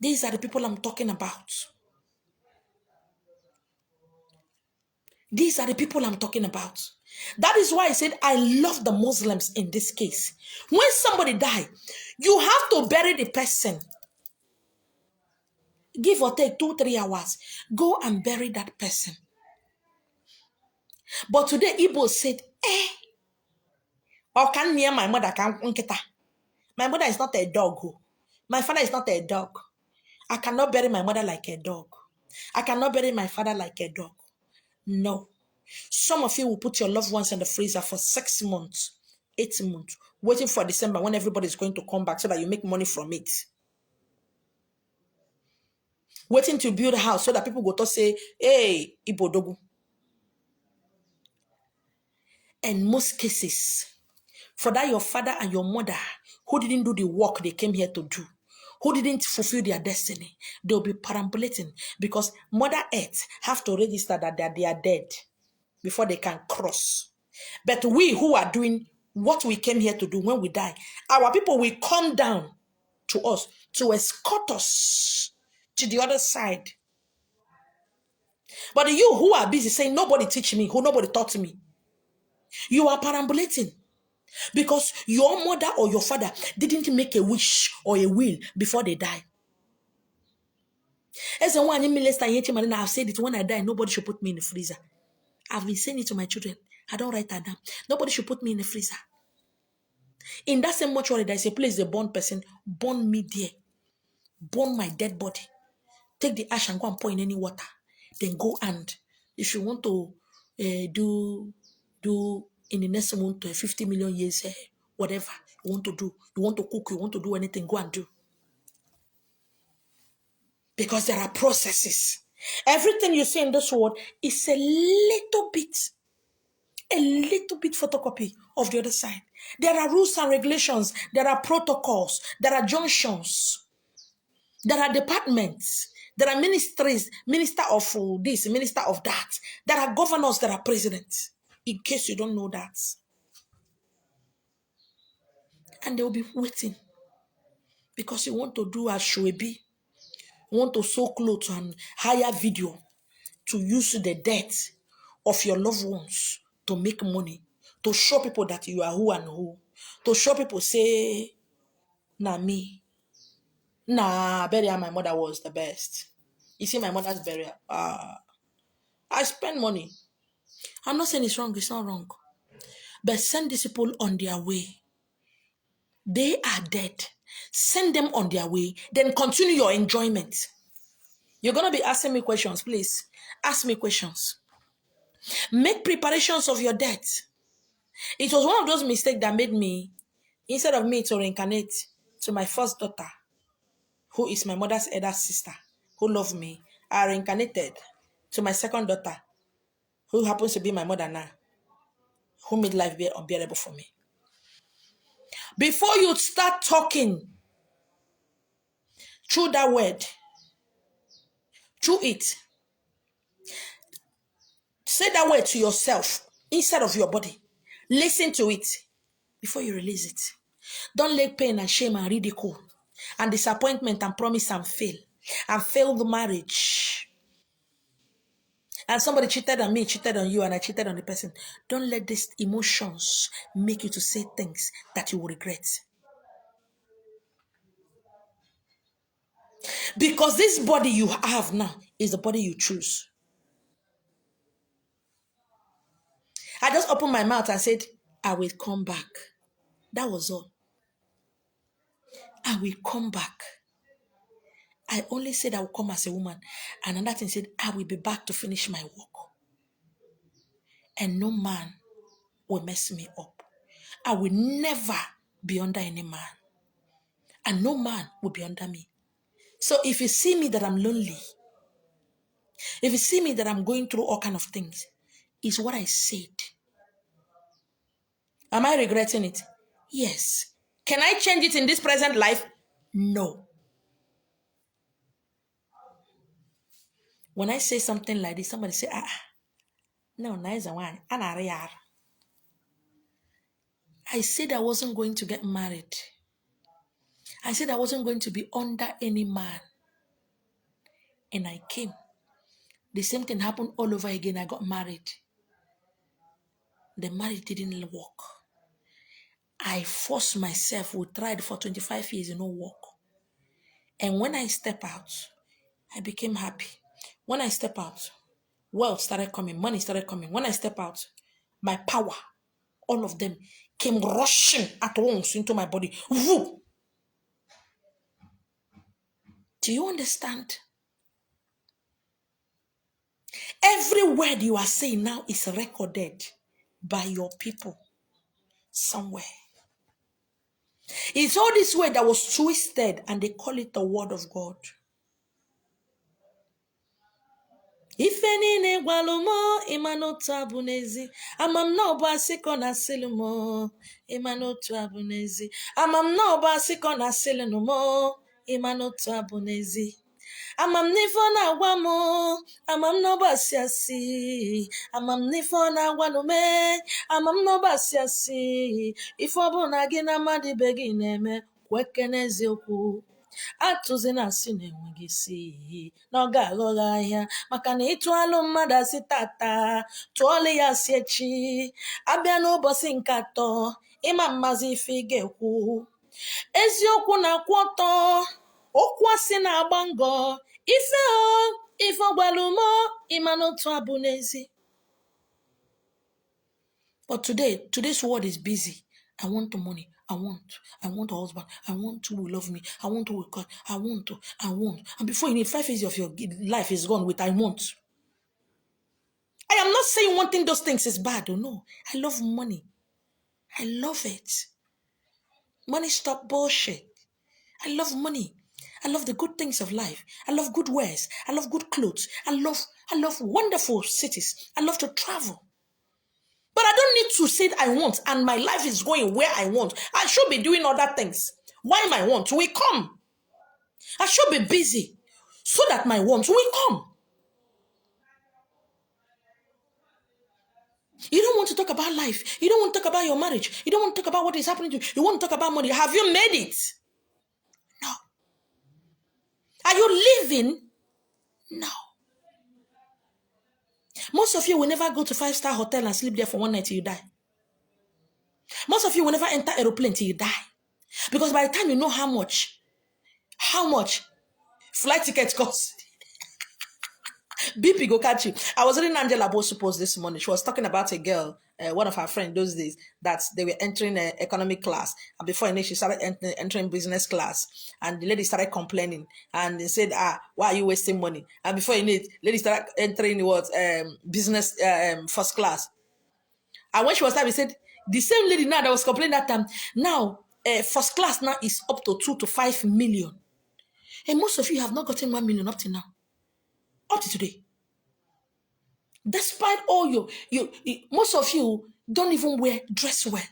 These are the people I'm talking about. These are the people I'm talking about. That is why I said I love the Muslims in this case. When somebody dies, you have to bury the person. Give or take 2-3 hours. Go and bury that person. But today, Igbo said, or can near my mother can unketa. My mother is not a dog. My father is not a dog. I cannot bury my mother like a dog. I cannot bury my father like a dog. No. Some of you will put your loved ones in the freezer for 6 months, 8 months, waiting for December when everybody is going to come back so that you make money from it. Waiting to build a house so that people go to say, hey, Ibodogu. In most cases, for that your father and your mother who didn't do the work they came here to do, who didn't fulfill their destiny, they'll be perambulating because Mother Earth have to register that they are dead before they can cross. But we who are doing what we came here to do when we die. Our people will come down to us to escort us to the other side. But you who are busy saying, nobody teach me, who nobody taught me, you are perambulating because your mother or your father didn't make a wish or a will before they die. As a one I've said it, when I die, nobody should put me in the freezer. I've been saying it to my children. I don't write that down. Nobody should put me in the freezer. In that same mortuary, there's a place they burn person, burn me there. Burn my dead body. Take the ash and go and pour in any water. Then go and, if you want to do in the next month, 50 million years, whatever you want to do, you want to cook, you want to do anything, go and do. Because there are processes. Everything you see in this world is a little bit photocopy of the other side. There are rules and regulations. There are protocols. There are junctions. There are departments. There are ministries, minister of this, minister of that. There are governors, there are presidents. In case you don't know that. And they will be waiting. Because you want to do a shoebi. You want to sew clothes and hire video to use the death of your loved ones to make money. To show people that you are who and who. To show people say, nah me. Nah, burial my mother was the best. You see my mother's burial. I spend money. I'm not saying it's wrong. It's not wrong. But send these people on their way. They are dead. Send them on their way. Then continue your enjoyment. You're going to be asking me questions. Please, ask me questions. Make preparations of your death. It was one of those mistakes that made me, instead of me to reincarnate to my first daughter, who is my mother's elder sister, who loved me, I reincarnated to my second daughter, who happens to be my mother now, who made life unbearable for me. Before you start talking through that word, through it, say that word to yourself inside of your body. Listen to it before you release it. Don't let pain and shame and ridicule and disappointment and promise and failed marriage. And somebody cheated on me, cheated on you, and I cheated on the person. Don't let these emotions make you to say things that you will regret. Because this body you have now is the body you choose. I just opened my mouth and said, I will come back. That was all. I will come back. I only said I will come as a woman. And another thing said, I will be back to finish my work. And no man will mess me up. I will never be under any man. And no man will be under me. So if you see me that I'm lonely, if you see me that I'm going through all kinds of things, it's what I said. Am I regretting it? Yes. Can I change it in this present life? No. When I say something like this, somebody say, no, nice one. I said I wasn't going to get married. I said I wasn't going to be under any man. And I came. The same thing happened all over again. I got married. The marriage didn't work. I forced myself. We tried for 25 years, it no work. And when I step out, I became happy. When I step out, wealth started coming, money started coming. When I step out, my power, all of them came rushing at once into my body. Woo! Do you understand? Every word you are saying now is recorded by your people somewhere. It's all this word that was twisted and they call it the word of God. Ife niile gwalumo imanotu abunezi amam no ba siko na silumo imanotu abunezi amam no ba siko na silumo imanotu abunezi amam nifo na gwamo amam no basiasi, amam nifona wanume, amam no basiasi, ifobu nagina madi begineme, kwekenezi okwu. Atụzina asị na-enweghị isi na ọ ga-aghọghị ahịa maka na ịtụ alụ mmadụ asị tata tụọla ya asị echi abịa n'ụbọchị nke atọ ịma mmazi ife ị ga-ekwu eziokwu na-akwụ ọtọ okwu asị na-agba ngọ ife ọgbalumo ịma n'otu abụ n'ezi. But today's world is busy. I want the money. I want a husband. I want who will love me. I want who will cut. I want. And before you need 5 years of your life is gone with I want. I am not saying wanting those things is bad. Oh no. I love money. I love it. Money stop bullshit. I love money. I love the good things of life. I love good wares. I love good clothes. I love wonderful cities. I love to travel. But I don't need to say I want and my life is going where I want. I should be doing other things. Why my want will come. I should be busy so that my want will come. You don't want to talk about life. You don't want to talk about your marriage. You don't want to talk about what is happening to you. You want to talk about money. Have you made it? No. Are you living? No. Most of you will never go to 5-star hotel and sleep there for one night till you die. Most of you will never enter aeroplane till you die. Because by the time you know how much flight tickets cost, BP go catch you. I was reading Angela Bosu post this morning. She was talking about a girl, one of her friends those days, that they were entering economic class. And before you know, she started entering business class. And the lady started complaining. And they said, why are you wasting money? And before you know it, lady started entering business first class. And when she was there, we said, the same lady now that was complaining that time, now first class now is up to 2 to 5 million. And most of you have not gotten 1 million up to now. Up to today. Despite all most of you don't even dress well.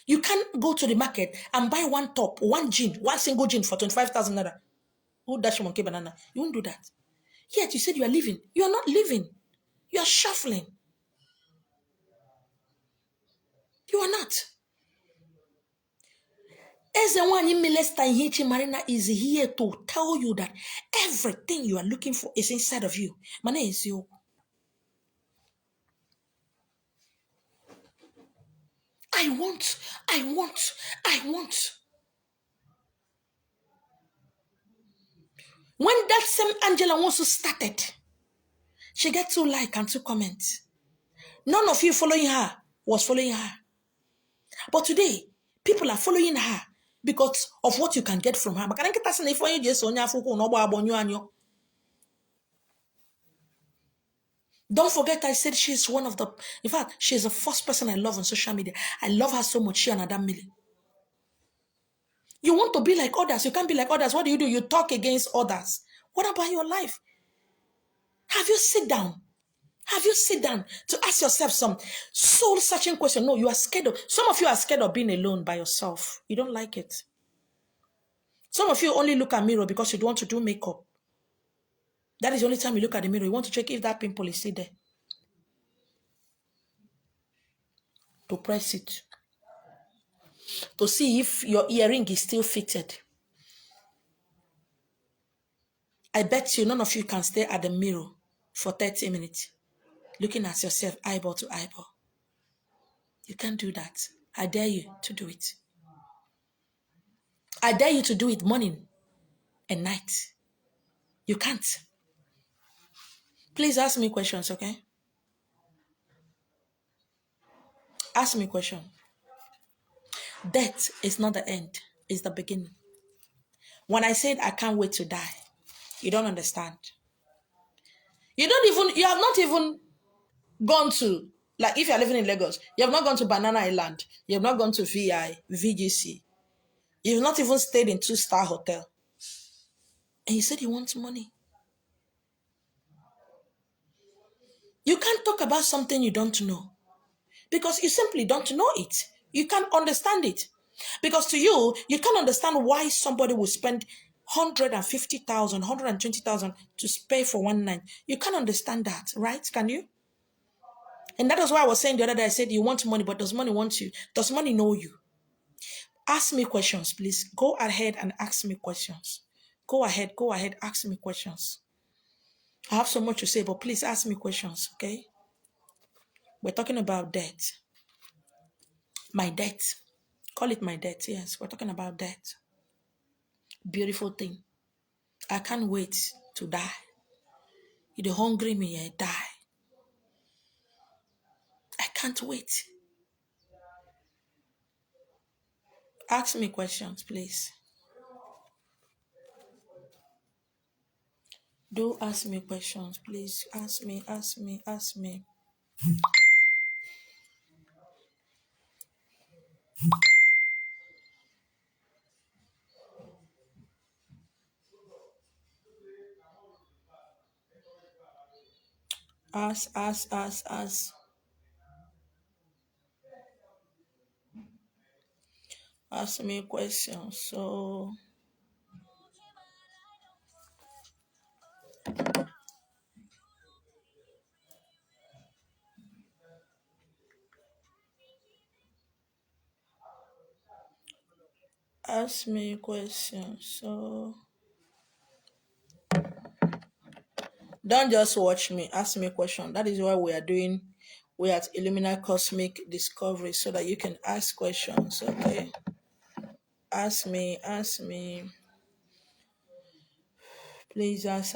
You can't go to the market and buy one top, one single jean for 25,000 naira. Who dash monkey banana? You won't do that. Yet you said you are living. You are not living. You are shuffling. You are not. Ezewanyi Milesta Ihechi Marina is here to tell you that everything you are looking for is inside of you. Mane is you. I want. When that same Angela Nwosu started, she got 2 likes and 2 comments. None of you following her was following her. But today, people are following her because of what you can get from her. Don't forget I said she's one of the, in fact, she's the first person I love on social media. I love her so much, she and Adam Millie. You want to be like others. You can't be like others. What do? You talk against others. What about your life? Have you sit down? Have you sit down to ask yourself some soul-searching question? No, you are scared of, some of you are scared of being alone by yourself. You don't like it. Some of you only look at mirror because you don't want to do makeup. That is the only time you look at the mirror. You want to check if that pimple is still there. To press it. To see if your earring is still fitted. I bet you none of you can stay at the mirror for 30 minutes. Looking at yourself eyeball to eyeball. You can't do that. I dare you to do it. I dare you to do it morning and night. You can't. Please ask me questions, okay? Ask me a question. Death is not the end. It's the beginning. When I said I can't wait to die, you don't understand. You have not even gone to, like if you're living in Lagos, you have not gone to Banana Island. You have not gone to VI, VGC. You've not even stayed in 2-star hotel. And you said you want money. You can't talk about something you don't know. Because you simply don't know it. You can't understand it. Because to you, you can't understand why somebody will spend 150,000, 120,000 to pay for one night. You can't understand that, right? Can you? And that is why I was saying the other day, I said, you want money, but does money want you? Does money know you? Ask me questions, please. Go ahead and ask me questions. Go ahead, ask me questions. I have so much to say, but please ask me questions, okay? We're talking about debt. My debt. Call it my debt, yes. We're talking about debt. Beautiful thing. I can't wait to die. You dey hungry me, I die. I can't wait. Ask me questions, please. Do ask me questions, please. Ask me. Ask me. Ask me. Ask me questions. So ask me questions. So don't just watch me. Ask me a question. That is why we're at Illumina Cosmic Discovery, so that you can ask questions. Okay. Ask me. Please ask.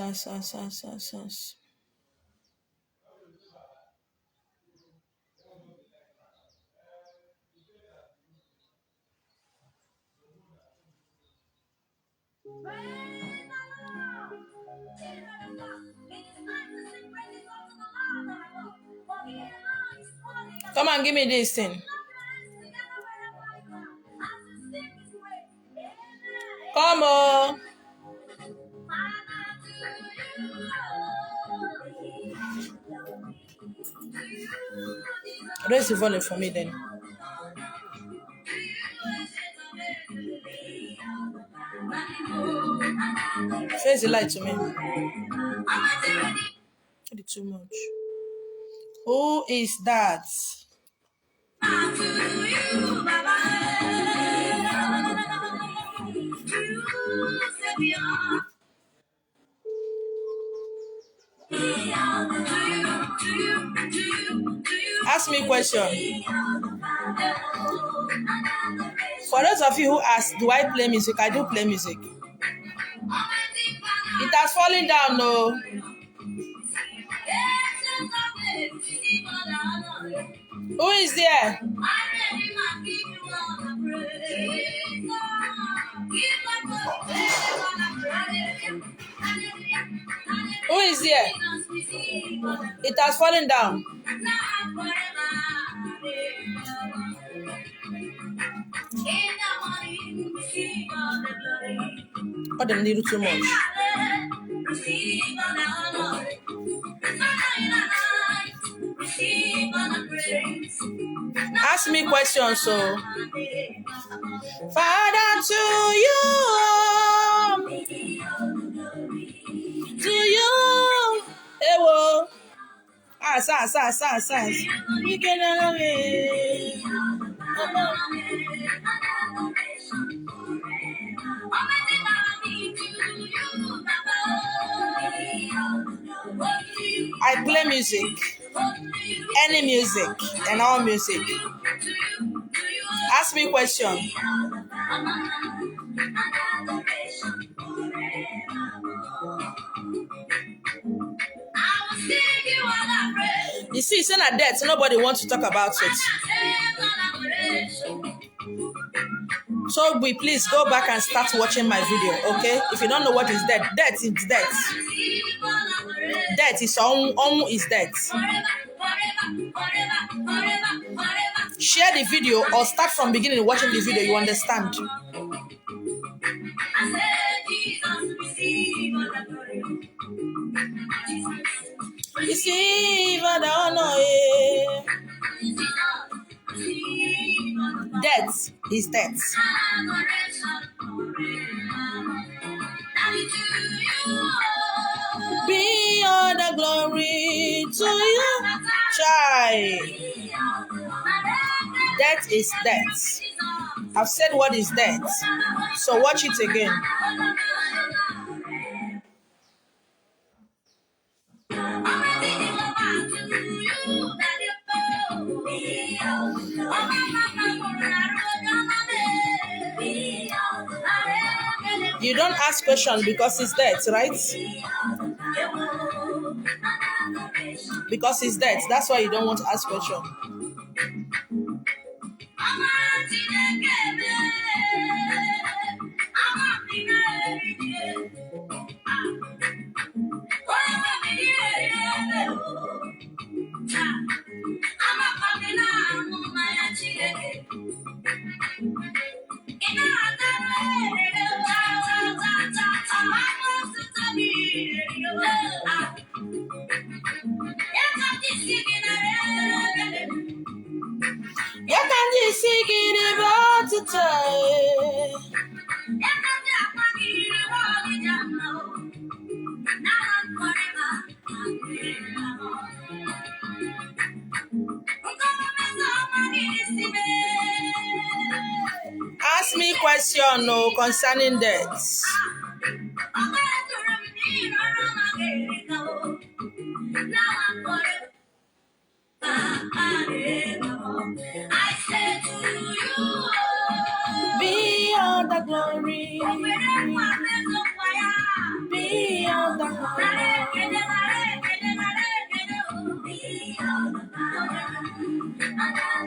Come on, give me this thing. Come on. Raise the volume for me then. Face the light to me. It's too much. Who is that? Ask me a question. For those of you who ask, do I play music? I do play music. It has fallen down, no. Who is there? Who is there? It has fallen down. Oh, they need too much. Ask me questions, so. Father, to you. Ewo. We can I play music, any music, and all music. Ask me a question. You see, it's not debt. Nobody wants to talk about it. So please go back and start watching my video, okay? If you don't know what is debt, debt is debt. Debt is is debt. Share the video or start from beginning watching the video, you understand. Receive the honor. Debt is debt. the glory to you. Chai. Death is death. I've said what is death. So watch it again. You don't ask questions because it's death, right? Because it's death. That's why you don't want to ask questions. You can just sing it about the time. Ask me question no concerning death. I said to you, be all the glory, be all the glory.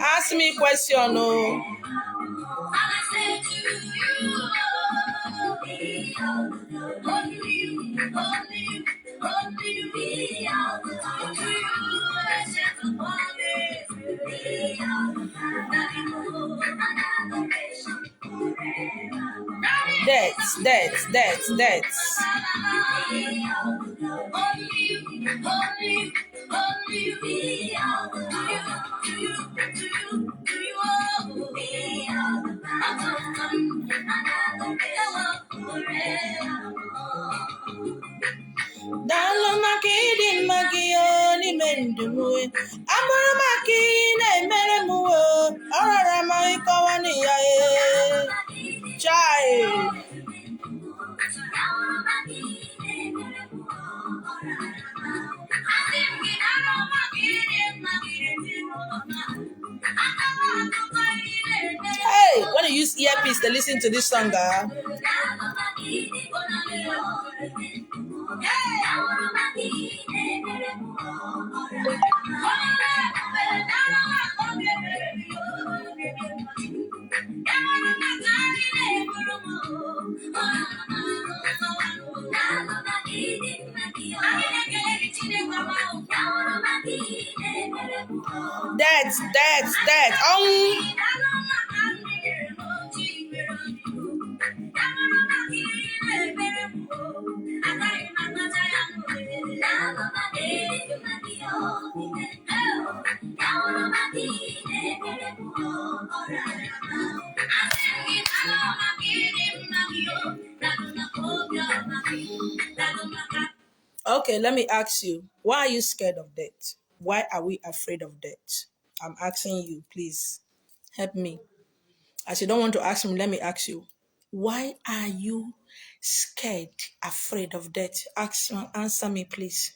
Ask me question no. I said to you, be all the glory, only you, be all the glory. Death. Dalo makidi magioni mendumwe amara makine meremuwe arara maikawani yae chai. Hey, when you use earpiece to listen to this song, That's. Okay, let me ask you, why are you scared of death? Why are we afraid of death? I'm asking you, please help me. As you don't want to ask me, let me ask you. Why are you scared, afraid of death? Answer me, please.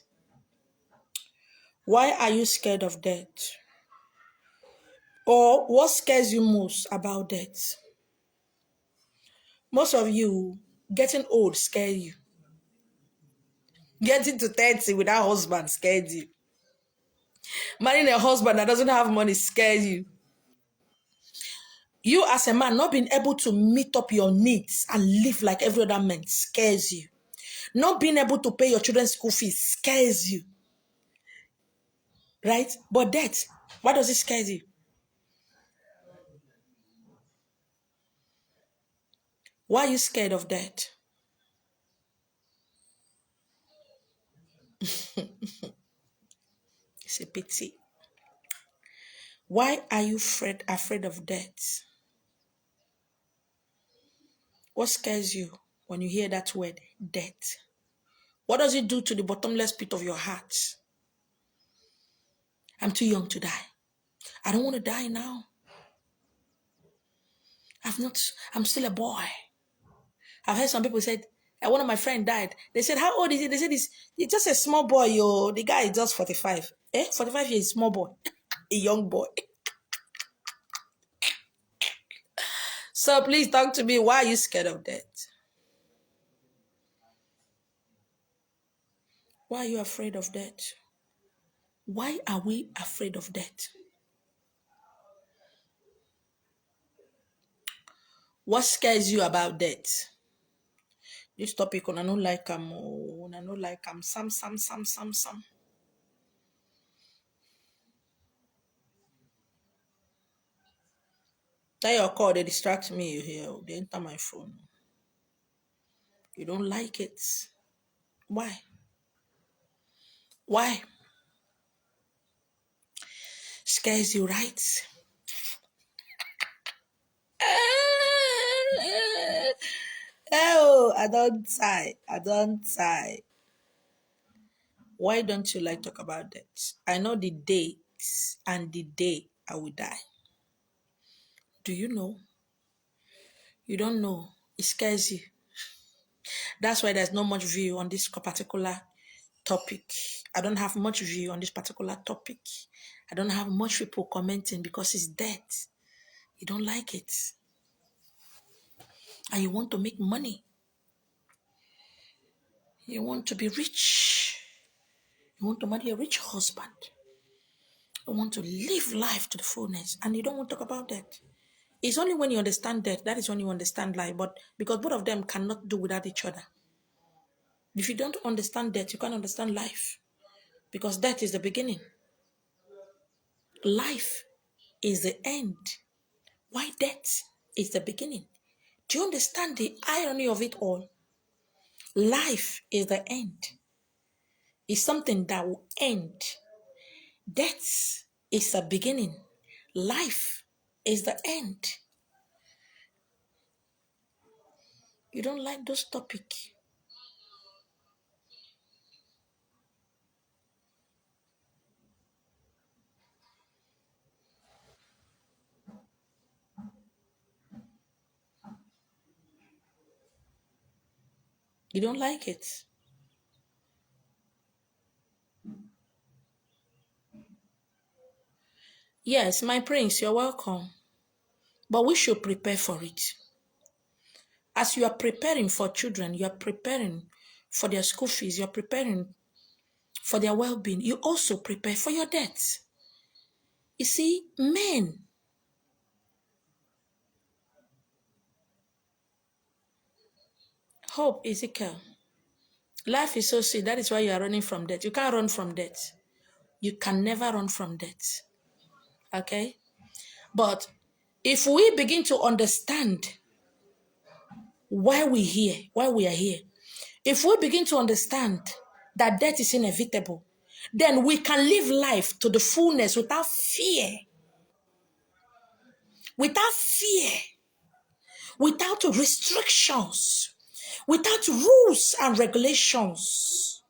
Why are you scared of death? Or what scares you most about death? Most of you, getting old scares you. Getting to 30 without a husband scares you. Marrying a husband that doesn't have money scares you. You as a man not being able to meet up your needs and live like every other man scares you. Not being able to pay your children's school fees scares you. Right? But death, why does it scare you? Why are you scared of death? It's a pity. Why are you afraid of death? What scares you when you hear that word, death? What does it do to the bottomless pit of your heart? I'm too young to die. I don't want to die now. I'm still a boy. I've heard some people said, one of my friends died. They said, how old is he? They said, he's just a small boy, yo. The guy is just 45. 45 years, small boy. A young boy. So please talk to me. Why are you scared of death? Why are you afraid of death? Why are we afraid of death? What scares you about death? This topic, I don't like some. That your call, they distract me, you hear? They enter my phone. You don't like it. Why? Why? Scares you, right? Oh, I don't sigh. Why don't you like talk about that? I know the dates and the day I will die. Do you know? You don't know. It scares you. That's why there's not much view on this particular topic. I don't have much view on this particular topic. I don't have much people commenting because it's death. You don't like it. And you want to make money. You want to be rich. You want to marry a rich husband. You want to live life to the fullness. And you don't want to talk about that. It's only when you understand that is when you understand life. But because both of them cannot do without each other. If you don't understand that, you can't understand life. Because death is the beginning. Life is the end. Why death is the beginning? Do you understand the irony of it all? Life is the end. It's something that will end. Death is the beginning. Life is the end. You don't like those topics. You don't like it. Yes, my prince, you're welcome. But we should prepare for it. As you are preparing for children, you are preparing for their school fees, you are preparing for their well-being, you also prepare for your death. You see, men, Hope, Ezekiel, life is so sweet. That is why you are running from death. You can't run from death. You can never run from death. Okay? But if we begin to understand why we are here, if we begin to understand that death is inevitable, then we can live life to the fullness without fear. Without fear. Without restrictions. Without rules and regulations.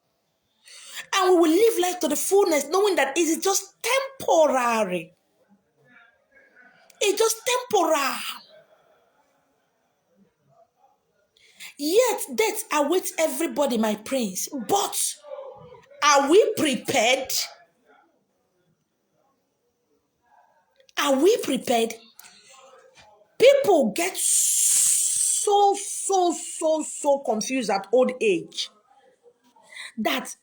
And we will live life to the fullness knowing that it is just temporary. It's just temporal. Yet death awaits everybody, my prince. But are we prepared? Are we prepared? People get so confused at old age that,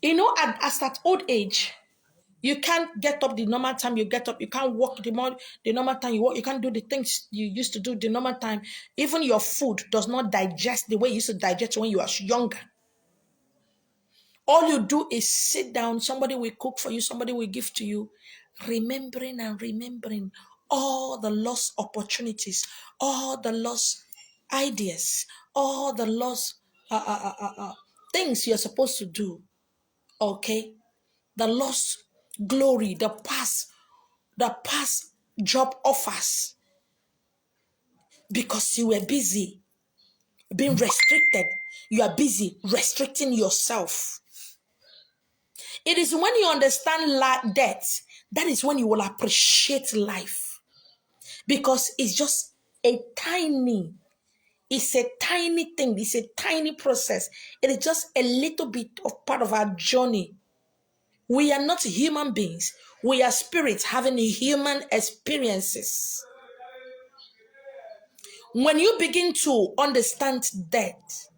at old age, you can't get up the normal time you get up. You can't walk the normal time you walk. You can't do the things you used to do the normal time. Even your food does not digest the way you used to digest when you were younger. All you do is sit down. Somebody will cook for you. Somebody will give to you. Remembering all the lost opportunities, all the lost ideas, all the lost things you're supposed to do. Okay? The lost glory, the past job offers. Because you were busy being restricted. you are busy restricting yourself. It is when you understand death, that is when you will appreciate life. Because it's just it's a tiny thing. It's a tiny process. It is just a little bit of part of our journey. We are not human beings. We are spirits having human experiences. When you begin to understand death,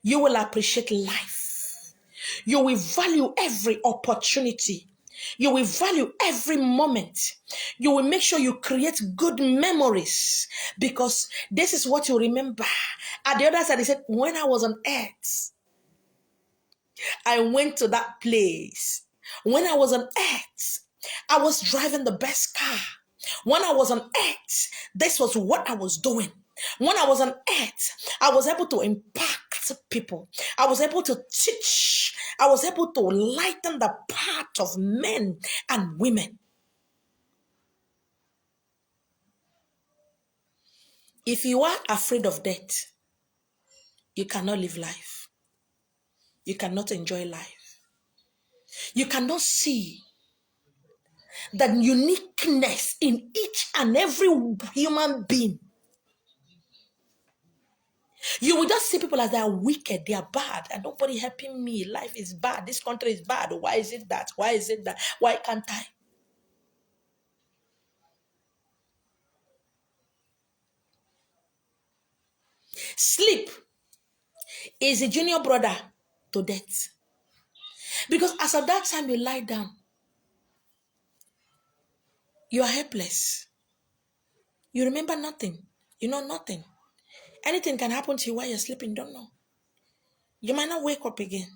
you will appreciate life. You will value every opportunity. You will value every moment. You will make sure you create good memories, because this is what you remember. At the other side, he said, when I was on earth, I went to that place. When I was on earth, I was driving the best car. When I was on earth, this was what I was doing. When I was on earth, I was able to impact people. I was able to teach. I was able to lighten the path of men and women. If you are afraid of death, you cannot live life. You cannot enjoy life. You cannot see the uniqueness in each and every human being. You will just see people as they are wicked, they are bad, and nobody helping me. Life is bad. This country is bad. Why is it that? Why is it that? Why can't I? Sleep is a junior brother to death. Because as at that time you lie down, you are helpless. You remember nothing. You know nothing. Anything can happen to you while you're sleeping, don't know. You might not wake up again.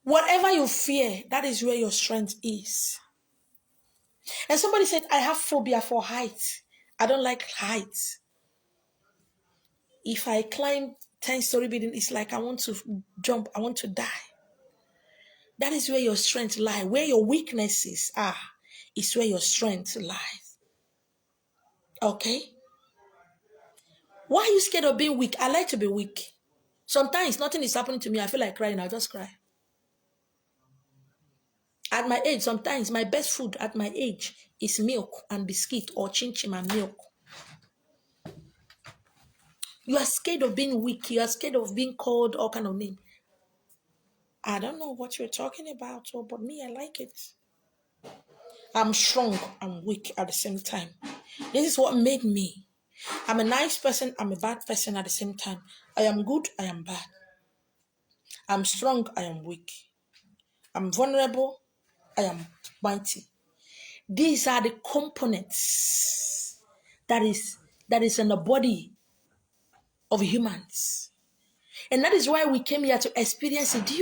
Whatever you fear, that is where your strength is. And somebody said, I have phobia for heights. I don't like heights. If I climb 10-story building, it's like I want to jump, I want to die. That is where your strength lies. Where your weaknesses are, is where your strength lies. Okay? Why are you scared of being weak? I like to be weak. Sometimes nothing is happening to me. I feel like crying. I'll just cry. At my age, sometimes my best food at my age is milk and biscuit, or chin-chin and milk. You are scared of being weak. You are scared of being called all kind of names. I don't know what you're talking about, but me, I like it. I'm strong and weak at the same time. This is what made me. I'm a nice person. I'm a bad person at the same time. I am good. I am bad. I'm strong. I am weak. I'm vulnerable. I am mighty. These are the components that is in the body of humans. And that is why we came here to experience it. Do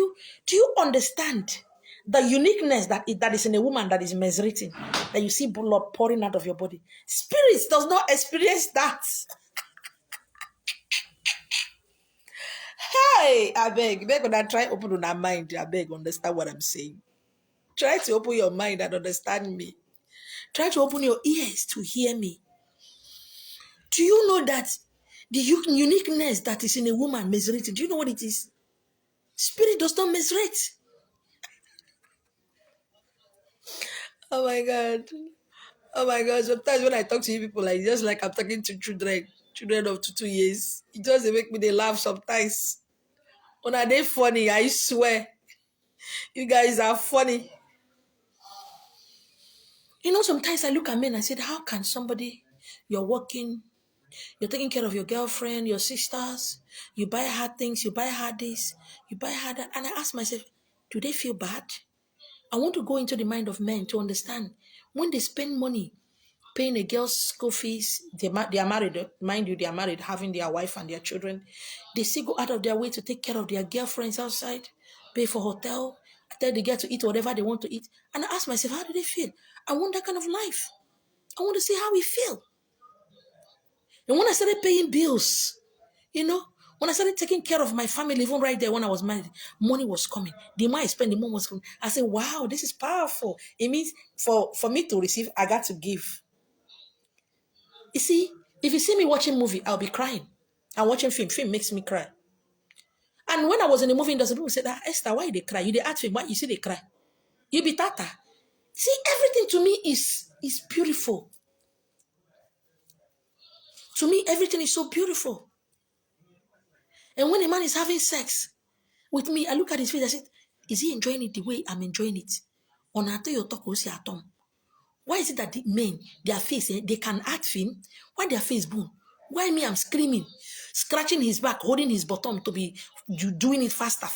you understand the uniqueness that is in a woman that is menstruating, that you see blood pouring out of your body? Spirits does not experience that. Hey, I beg when I try open your mind, I beg understand what I'm saying. Try to open your mind and understand me. Try to open your ears to hear me. Do you know that the uniqueness that is in a woman menstruating, do you know what it is? Spirit does not menstruate. Oh my God. Oh my God. Sometimes when I talk to you people, like just like I'm talking to children of 2 years. It just make me they laugh sometimes. When are they funny? I swear. You guys are funny. You know, sometimes I look at men and I said, how can somebody, you're working, you're taking care of your girlfriend, your sisters, you buy her things, you buy her this, you buy her that. And I ask myself, do they feel bad? I want to go into the mind of men to understand when they spend money paying a girl's school fees, they are married, mind you, they are married, having their wife and their children. They still go out of their way to take care of their girlfriends outside, pay for hotel, tell the girl to eat whatever they want to eat. And I ask myself, how do they feel? I want that kind of life. I want to see how we feel. And when I started paying bills, you know, when I started taking care of my family, even right there when I was married, money was coming. The more I spend, the more was coming. I said, wow, this is powerful. It means for me to receive, I got to give. You see, if you see me watching movie, I'll be crying. And watching film makes me cry. And when I was in the movie industry, people said, Esther, why they cry? You they ask me, why you see they cry? You be tata. See, everything to me is beautiful. To me, everything is so beautiful. And when a man is having sex with me, I look at his face, I said, is he enjoying it the way I'm enjoying it? Why is it that the men, their face, they can act film? Why their face boom? Why me, I'm screaming, scratching his back, holding his bottom to be doing it faster.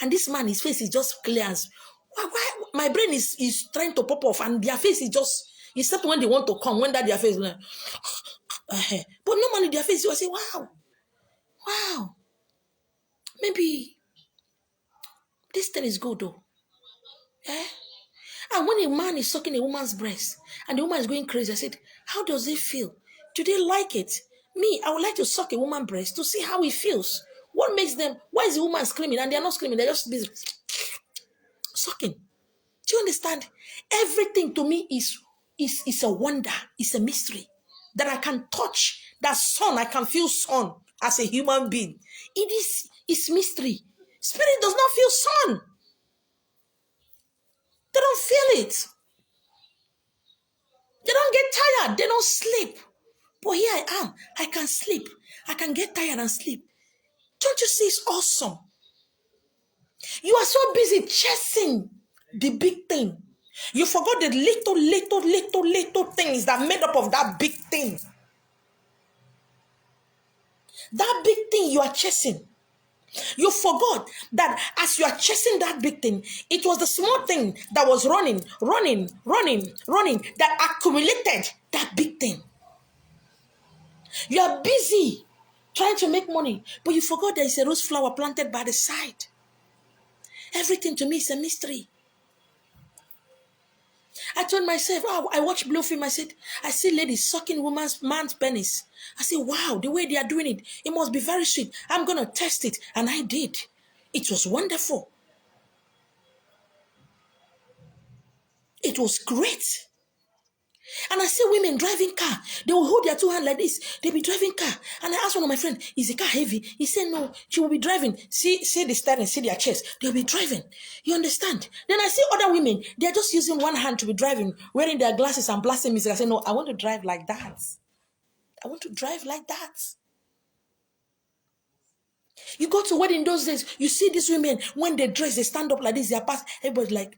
And this man, his face is just clear as, why my brain is trying to pop off and their face is just, except when they want to come, when that their face, but normally their face, you say, wow, maybe this thing is good though. Eh? And when a man is sucking a woman's breast and the woman is going crazy, I said, how does it feel? Do they like it? Me, I would like to suck a woman's breast to see how it feels. What makes them, why is the woman screaming? And they're not screaming, they're just busy sucking. Do you understand? Everything to me is a wonder, it's a mystery that I can touch. That sun, I can feel sun as a human being. It's mystery. Spirit does not feel sun. They don't feel it. They don't get tired. They don't sleep. But here I am. I can sleep. I can get tired and sleep. Don't you see it's awesome? You are so busy chasing the big thing. You forgot the little things that made up of that big thing. That big thing you are chasing. You forgot that as you are chasing that big thing, it was the small thing that was running, that accumulated that big thing. You are busy trying to make money, but you forgot there is a rose flower planted by the side. Everything to me is a mystery. I told myself, I watched Blue Film. I said, I see ladies sucking man's penis. I said, wow, the way they are doing it, it must be very sweet. I'm going to test it. And I did. It was wonderful. It was great. And I see women driving car. They will hold their two hands like this. They'll be driving car. And I asked one of my friends, is the car heavy? He said, no, she will be driving. See the steering, see their chest. They'll be driving. You understand? Then I see other women. They're just using one hand to be driving, wearing their glasses and blasting music. I say, no, I want to drive like that. I want to drive like that. You go to wedding those days, you see these women, when they dress, they stand up like this, they're past, everybody's like,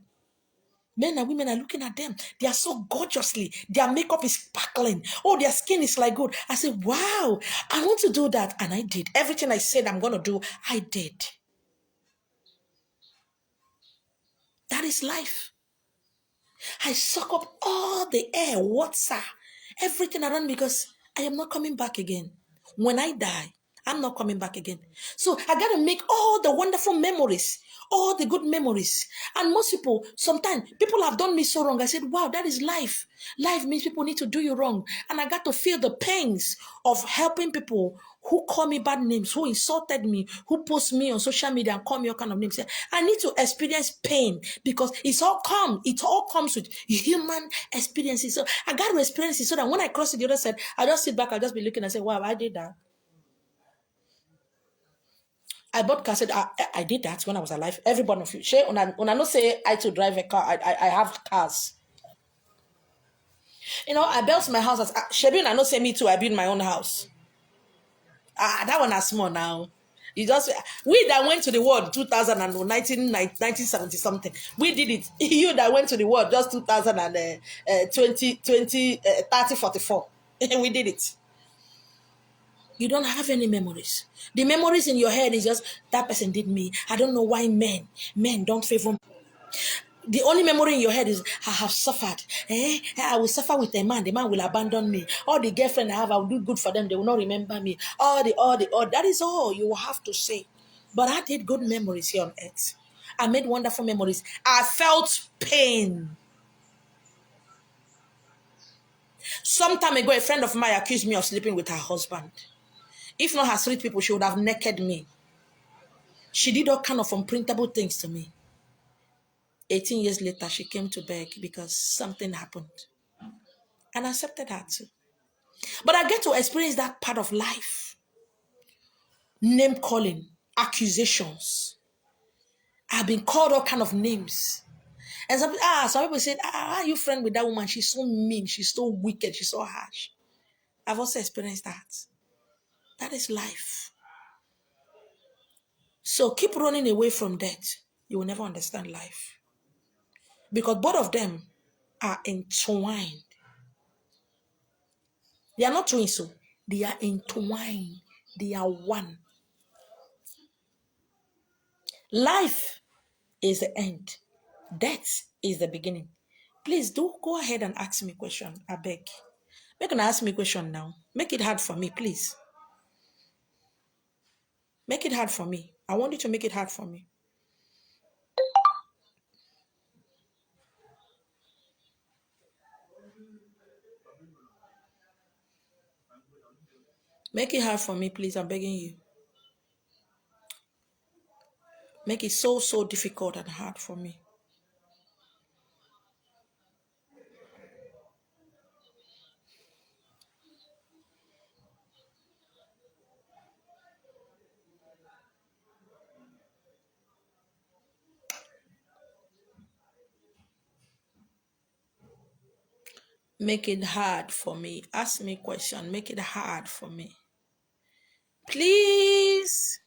men and women are looking at them. They are so gorgeously. Their makeup is sparkling. Oh, their skin is like good. I said, wow, I want to do that. And I did. Everything I said I'm going to do, I did. That is life. I suck up all the air, water, everything around me because I am not coming back again. When I die, I'm not coming back again. So I got to make all the wonderful memories, all the good memories. And most people, sometimes people have done me so wrong. I said, wow, that is life. Life means people need to do you wrong. And I got to feel the pains of helping people who call me bad names, who insulted me, who post me on social media and call me all kind of names. I need to experience pain because it all comes with human experiences. So I got to experience it so that when I cross to the other side, I'll just sit back, I'll just be looking and say, wow, I did that. I bought cassette. I did that when I was alive. Every one of you. When I not say I to drive a car, I have cars. You know, I built my house as Shebin. I not say me too. I built my own house. That one is small now. You just we that went to the world 1970 something. We did it. You that went to the world just 2020 30 44. We did it. You don't have any memories. The memories in your head is just that person did me. I don't know why men don't favor me. The only memory in your head is I have suffered. I will suffer with a man. The man will abandon me. All the girlfriend I have, I will do good for them. They will not remember me. All. That is all you will have to say. But I did good memories here on earth. I made wonderful memories. I felt pain. Some time ago, a friend of mine accused me of sleeping with her husband. If not her street people, she would have naked me. She did all kind of unprintable things to me. 18 years later, she came to beg because something happened. And I accepted her too. But I get to experience that part of life name calling, accusations. I've been called all kind of names. And some people said, how are you friend with that woman? She's so mean, she's so wicked, she's so harsh. I've also experienced that. That is life. So keep running away from death. You will never understand life. Because both of them are entwined. They are not twins, so they are entwined. They are one. Life is the end. Death is the beginning. Please do go ahead and ask me a question. I beg. Make an ask me a question now. Make it hard for me, please. Make it hard for me. I want you to make it hard for me. Make it hard for me, please. I'm begging you. Make it so difficult and hard for me. Make it hard for me. Ask me a question. Make it hard for me. Please.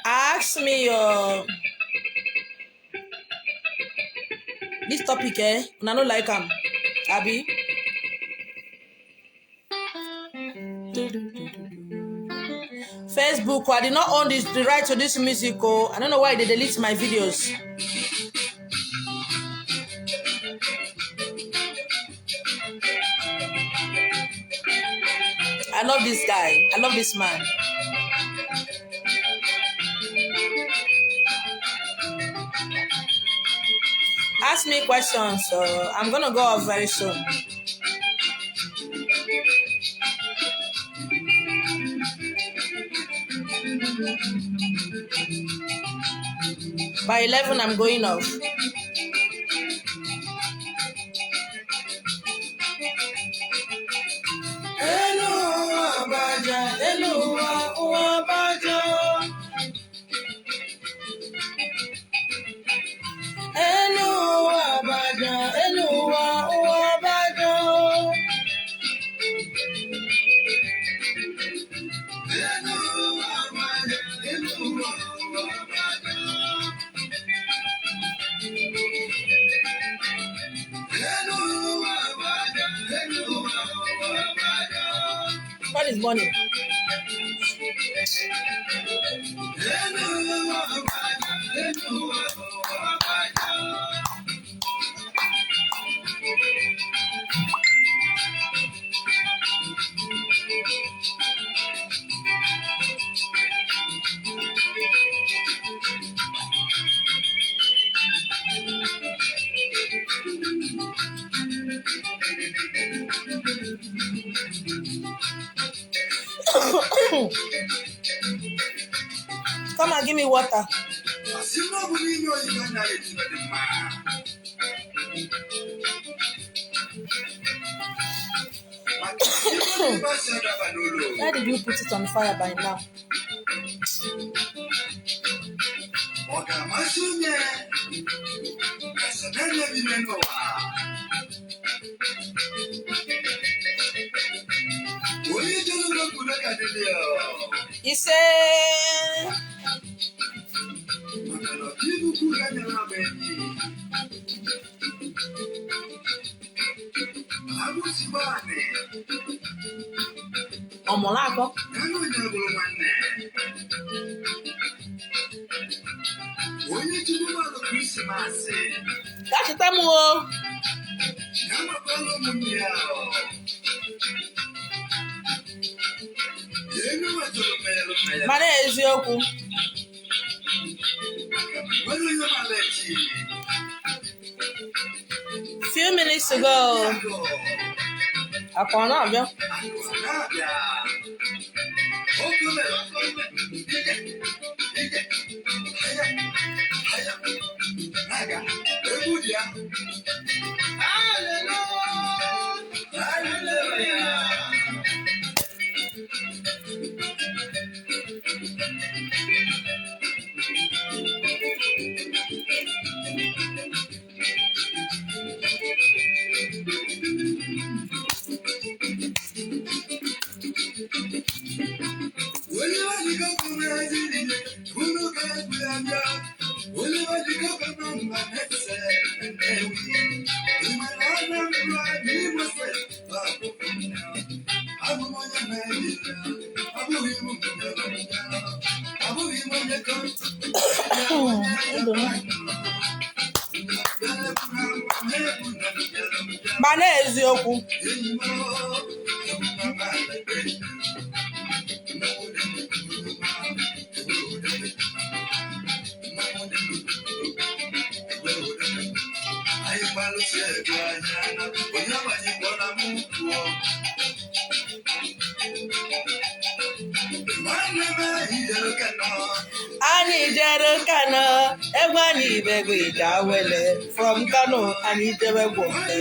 Ask me this topic, I don't like them. Abby. Facebook, I did not own the right to this music. I don't know why they delete my videos. I love this guy. I love this man. Ask me questions. I'm going to go off very soon. By 11, I'm going off. Hello, Abaja. Hello, Abaja. Hello, Abaja. Hello, Abaja. What is money? Come and give me water. Why did you put it on fire by now? He said, Omolako. That's the time. Mana eziokwu. Few minutes to go. Akwana. Mana eziokwu. Anyị jere Kano, egwu anyị ibegwe Idawele. From Kano, anyị jere Gombe.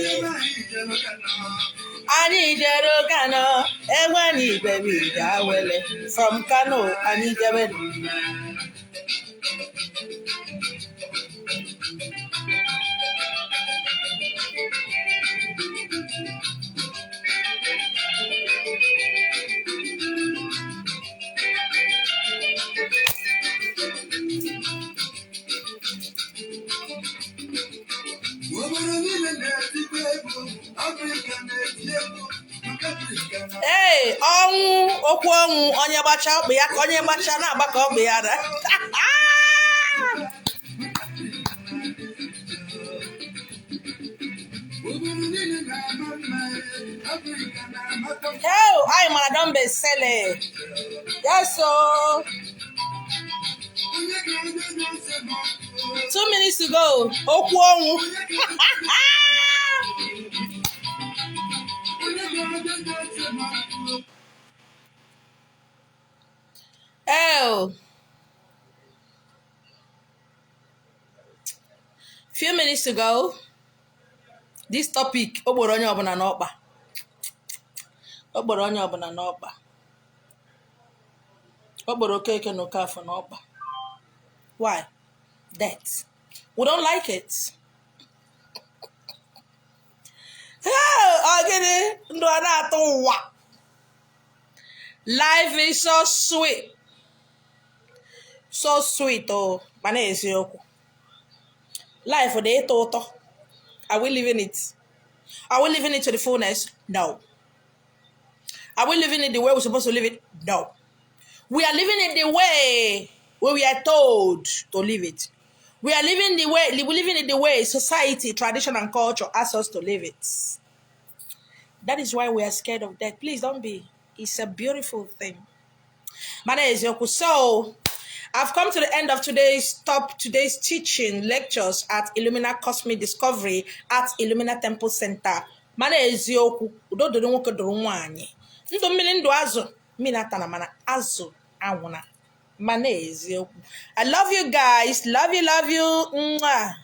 Anyị jere Kano, egwu anyị ibegwe Idawele. From Kano, anyị jere ọnwụ okwu ọnwụ onye gbacha ọkpụ ya ka onye gbacha na-agbakọ ọkpụ ya da. Anyị mara don be sele. Yes, so 2 minutes to go. Okwu ọnwụ. Few minutes to go. This topic, ogboro onye ọbụla n'ọkpa. Ogboro onye ọbụla n'ọkpa. Ogboro Okeke na Okafọ n'ọkpa. Why? That. We don't like it. Ndụ a na-atọ ụwa. Life is so sweet. So sweet, oh. Mana eziokwu. Life dị ịtọ ụtọ. Are we living it? Are we living it to the fullness? No. Are we living it the way we're supposed to live it? No. We are living it the way we are told to live it. We are living it the way society, tradition, and culture asks us to live it. That is why we are scared of death. Please don't be. It's a beautiful thing. My name is Yoku. So, I've come to the end of today's teaching lectures at Illumina Cosmic Discovery at Illumina Temple Center. My name is Yoku. Ndụ mmiri ndụ azụ mmiri atana mana azụ anwụna. My name is Yoku. I love you guys. Love you. Mwah.